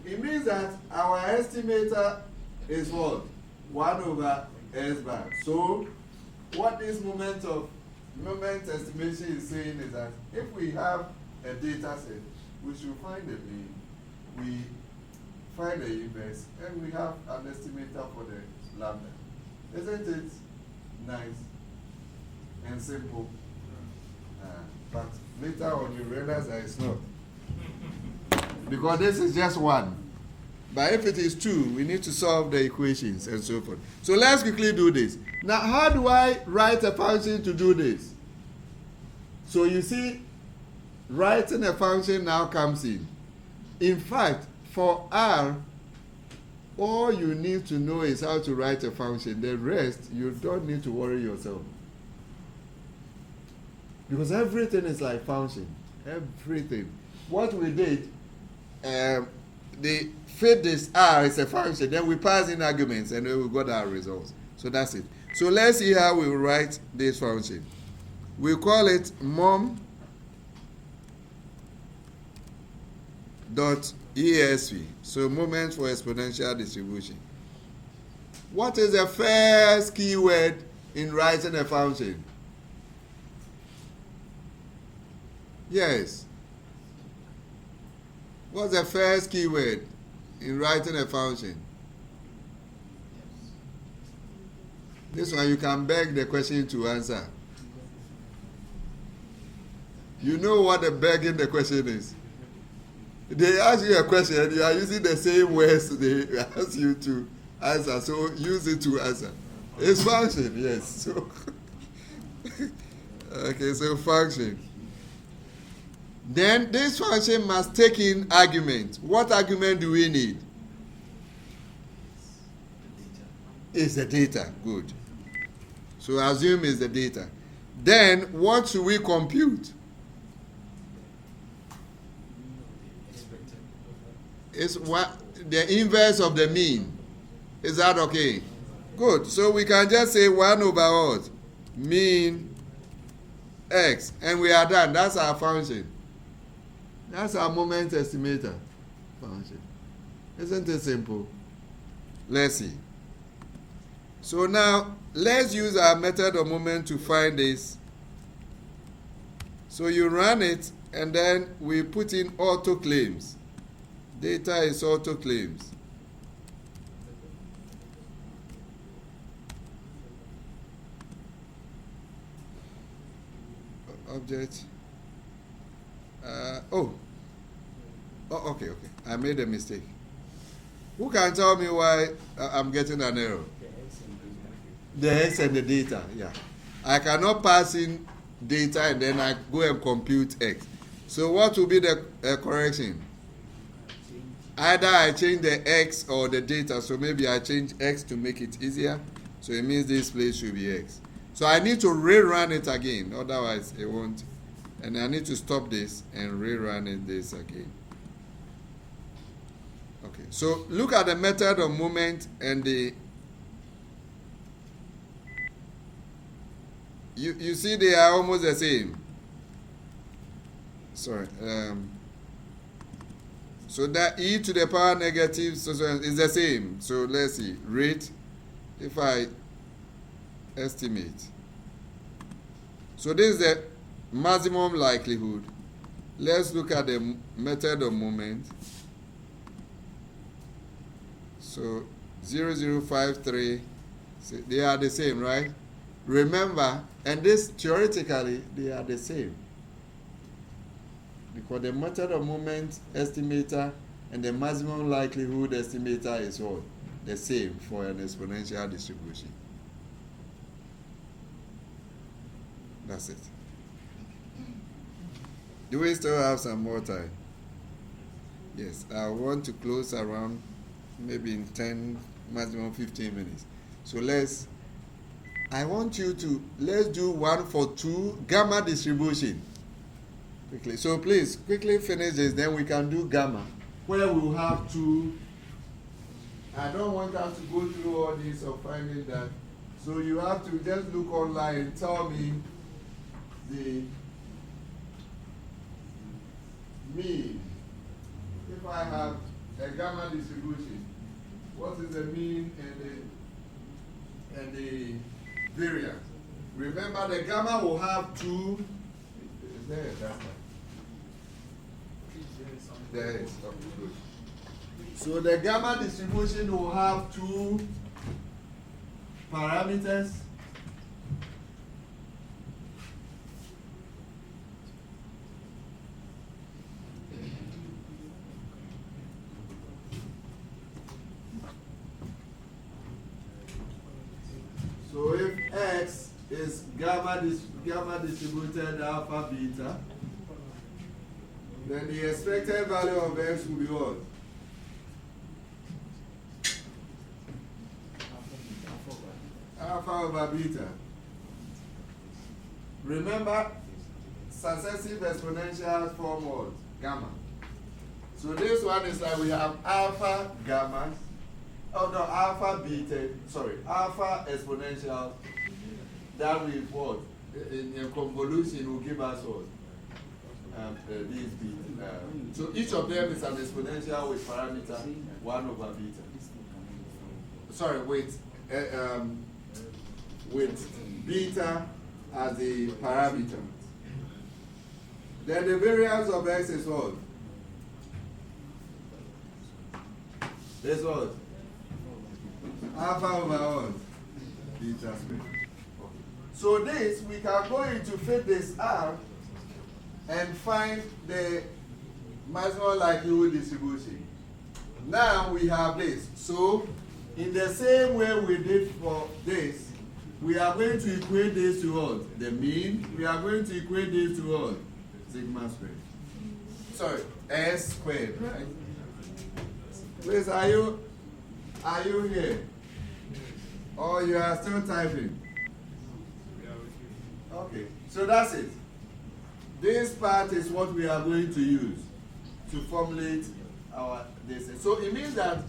It means that our estimator is what? 1 over S bar. So what this moment estimation is saying is that if we have a data set, we should find the mean, we find the inverse, and we have an estimator for the lambda. Isn't it nice and simple? But later on you realize that it's not. Because this is just one. But if it is 2, we need to solve the equations and so forth. So let's quickly do this. Now, how do I write a function to do this? So you see, writing a function now comes in. In fact, for R, all you need to know is how to write a function. The rest, you don't need to worry yourself. Because everything is like function. Everything. What we did, the fit this R is a function. Then we pass in arguments and then we got our results. So that's it. So let's see how we write this function. We call it mom.esv. So moment for exponential distribution. What is the first keyword in writing a function? Yes. What's the first keyword in writing a function? This one you can beg the question to answer. You know what the begging the question is. They ask you a question, you are using the same words they ask you to answer, so use it to answer. It's function, yes. So okay, so function. Then this function must take in argument. What argument do we need? It's the data. Good. So assume it's the data. Then what should we compute? It's what the inverse of the mean. Is that okay? Good. So we can just say 1 over what? Mean x. And we are done. That's our function. That's our moment estimator function. Isn't it simple? Let's see. So now, let's use our method of moment to find this. So you run it, and then we put in autoclaims. Data is autoclaims. Object. Okay. I made a mistake. Who can tell me why I'm getting an error? The x and the data, yeah. I cannot pass in data and then I go and compute x. So what will be the correction? Either I change the x or the data, so maybe I change x to make it easier. So it means this place should be x. So I need to rerun it again, otherwise it won't. And I need to stop this and rerun it this again. Okay, so look at the method of moment and the... You see they are almost the same. Sorry. So that e to the power negative is the same. So let's see. Rate, if I estimate. So this is the maximum likelihood. Let's look at the method of moment. So 0053, they are the same, right? Remember, and this theoretically, they are the same. Because the method of moment estimator and the maximum likelihood estimator is what? The same for an exponential distribution. That's it. Do we still have some more time? Yes, I want to close around maybe in 10, maximum 15 minutes. So I want you to, let's do 1 for 2 gamma distribution. Quickly. So please, quickly finish this, then we can do gamma, where we will have 2. I don't want us to go through all this or finding that. So you have to just look online and tell me the mean. If I have a gamma distribution, what is the mean and the variance? Remember, the gamma will have 2. Is there? That's right. There is. Okay, good. So the gamma distribution will have 2 parameters. So if X is gamma distributed alpha beta, then the expected value of X will be what? Alpha over beta. Remember, successive exponentials form what? Gamma. So this one is like we have alpha gamma, alpha beta, alpha exponential that we what? In a convolution will give us what? These beta. So each of them is an exponential with parameter 1 over beta. Sorry, with beta as the parameter. Then the variance of X is what? This what? Alpha over what? Beta squared. So this, we can go into fit this R and find the maximum likelihood distribution. Now we have this. So in the same way we did for this, we are going to equate this to what? The mean. We are going to equate this to what? Sigma squared. Sorry, S squared, right? Please, are you here? Or you are still typing? Okay, so that's it. This part is what we are going to use to formulate our this. So it means that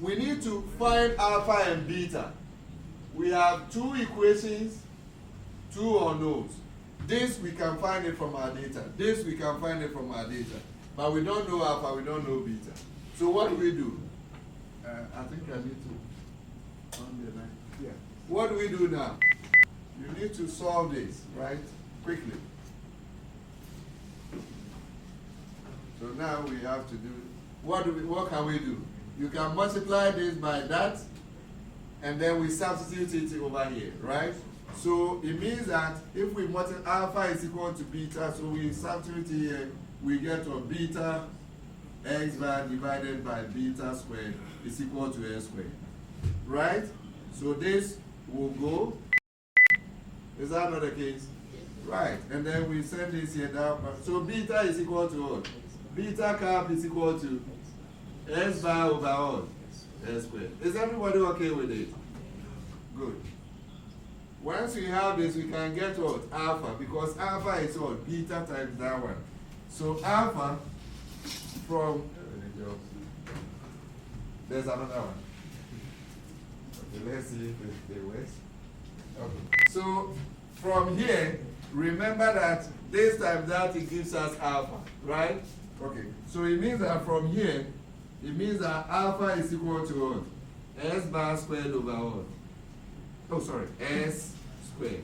we need to find alpha and beta. We have two equations, two unknowns. This we can find it from our data. This we can find it from our data. But we don't know alpha, we don't know beta. So what do we do? I think I need to on the line. Yeah. What do we do now? You need to solve this, right? Quickly. So now we have to do, what can we do? You can multiply this by that, and then we substitute it over here, right? So it means that if we multiply, alpha is equal to beta, so we substitute here, we get a beta x bar divided by beta squared is equal to s squared, right? So this will go. Is that not the case? Right, and then we send this here down. So beta is equal to what? Beta cap is equal to s bar over what? S squared. Is everybody okay with it? Good. Once we have this, we can get what? Alpha, because alpha is what? Beta times that one. So alpha from, there's another one. Okay, let's see if it works. Okay. So from here, remember that this times that it gives us alpha, right? Okay. So it means that from here, it means that alpha is equal to what? S bar squared over what? Oh, sorry, S squared.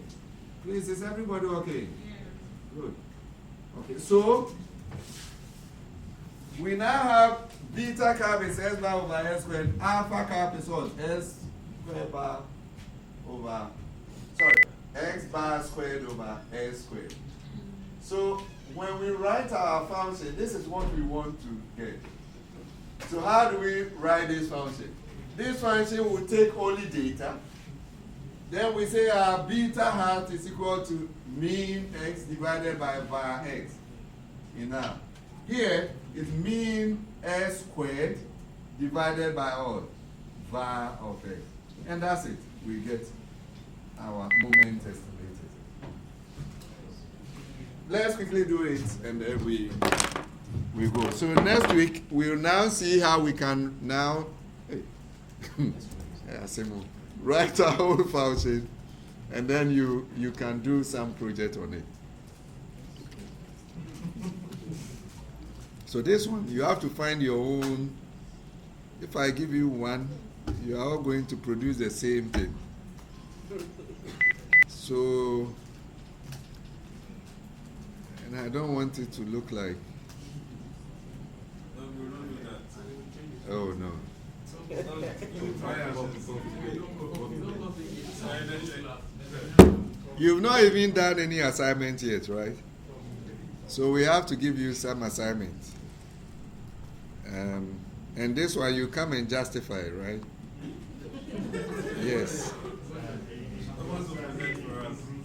Please, is everybody okay? Yeah. Good. Okay, so we now have beta cap is S bar over S squared. Alpha cap is what? S squared bar over, sorry, X bar squared over S squared. So when we write our function, this is what we want to get. So how do we write this function? This function will take only data. Then we say our beta hat is equal to mean x divided by var x. Now, here is mean s squared divided by all var of x. And that's it. We get our moment estimated. Let's quickly do it and then we go. So next week, we'll now see how we can now write our own function, and then you can do some project on it. So this one, you have to find your own. If I give you one, you are all going to produce the same thing. So, and I don't want it to look like. Oh no. You've not even done any assignment yet, right? So we have to give you some assignments. And this one you come and justify, right? Yes.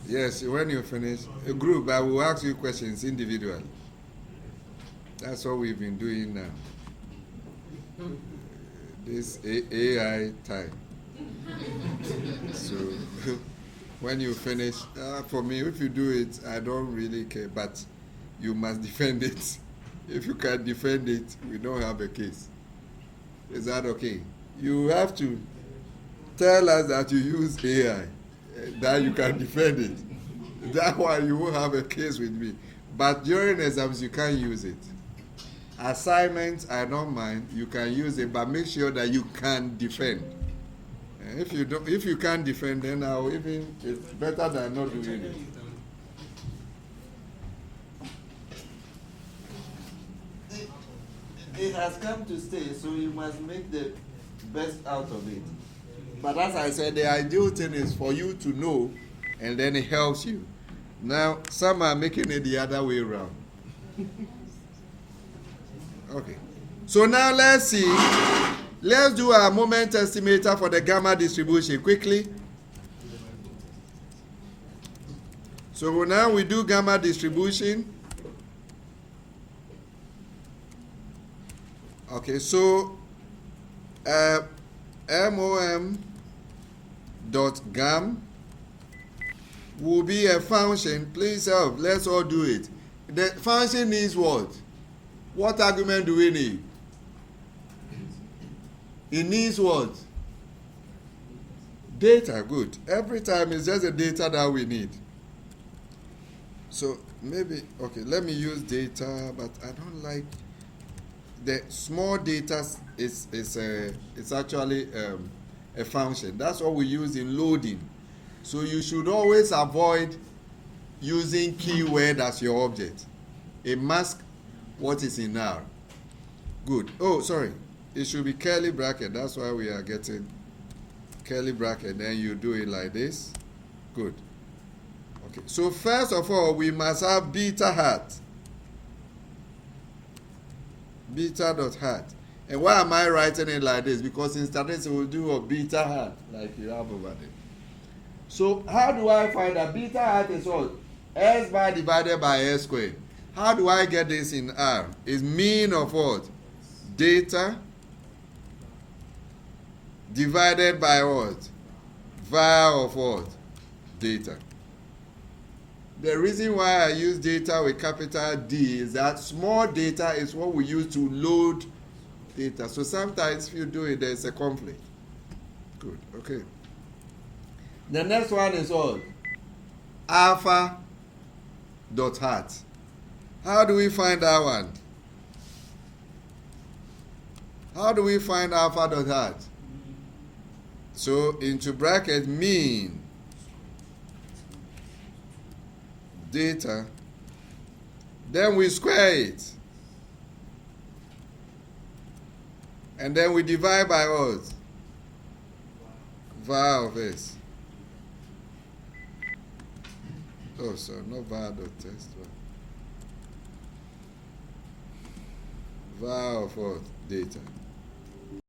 Yes, when you finish, a group, I will ask you questions individually. That's what we've been doing now. This AI time. So, when you finish, for me, if you do it, I don't really care, but you must defend it. If you can't defend it, we don't have a case. Is that okay? You have to tell us that you use AI, that you can defend it. That's why you won't have a case with me. But during exams, you can't use it. Assignments, I don't mind. You can use it, but make sure that you can defend. If you can't defend, then it's better than not doing it. It has come to stay, so you must make the best out of it. But as I said, the ideal thing is for you to know, and then it helps you. Now, some are making it the other way around. Okay. So now let's see. Let's do our moment estimator for the gamma distribution quickly. So now we do gamma distribution. Okay, so MOM dot gam will be a function. Please help. Let's all do it. The function needs what? What argument do we need? It needs what? Data. Good. Every time it's just the data that we need. So maybe, okay, let me use data, but I don't like the small data it's actually a function. That's what we use in loading. So you should always avoid using keyword as your object. It masks what is in R. Good. Oh, sorry. It should be curly bracket. That's why we are getting curly bracket. Then you do it like this. Good. Okay. So first of all, we must have beta hat. Beta dot hat. And why am I writing it like this? Because in statistics we'll do a beta hat like you have over there. So how do I find that beta hat is what? S bar divided by S squared. How do I get this in R? It's mean of what? Data divided by what? var of what? Data. The reason why I use data with capital D is that small data is what we use to load data. So sometimes if you do it, there's a conflict. Good, okay. The next one is what? Alpha dot hat. How do we find that one? How do we find alpha dot hat? So into bracket mean data, then we square it, and then we divide by what? Var of S. Oh, sorry, not var dot test. Var of what? Data.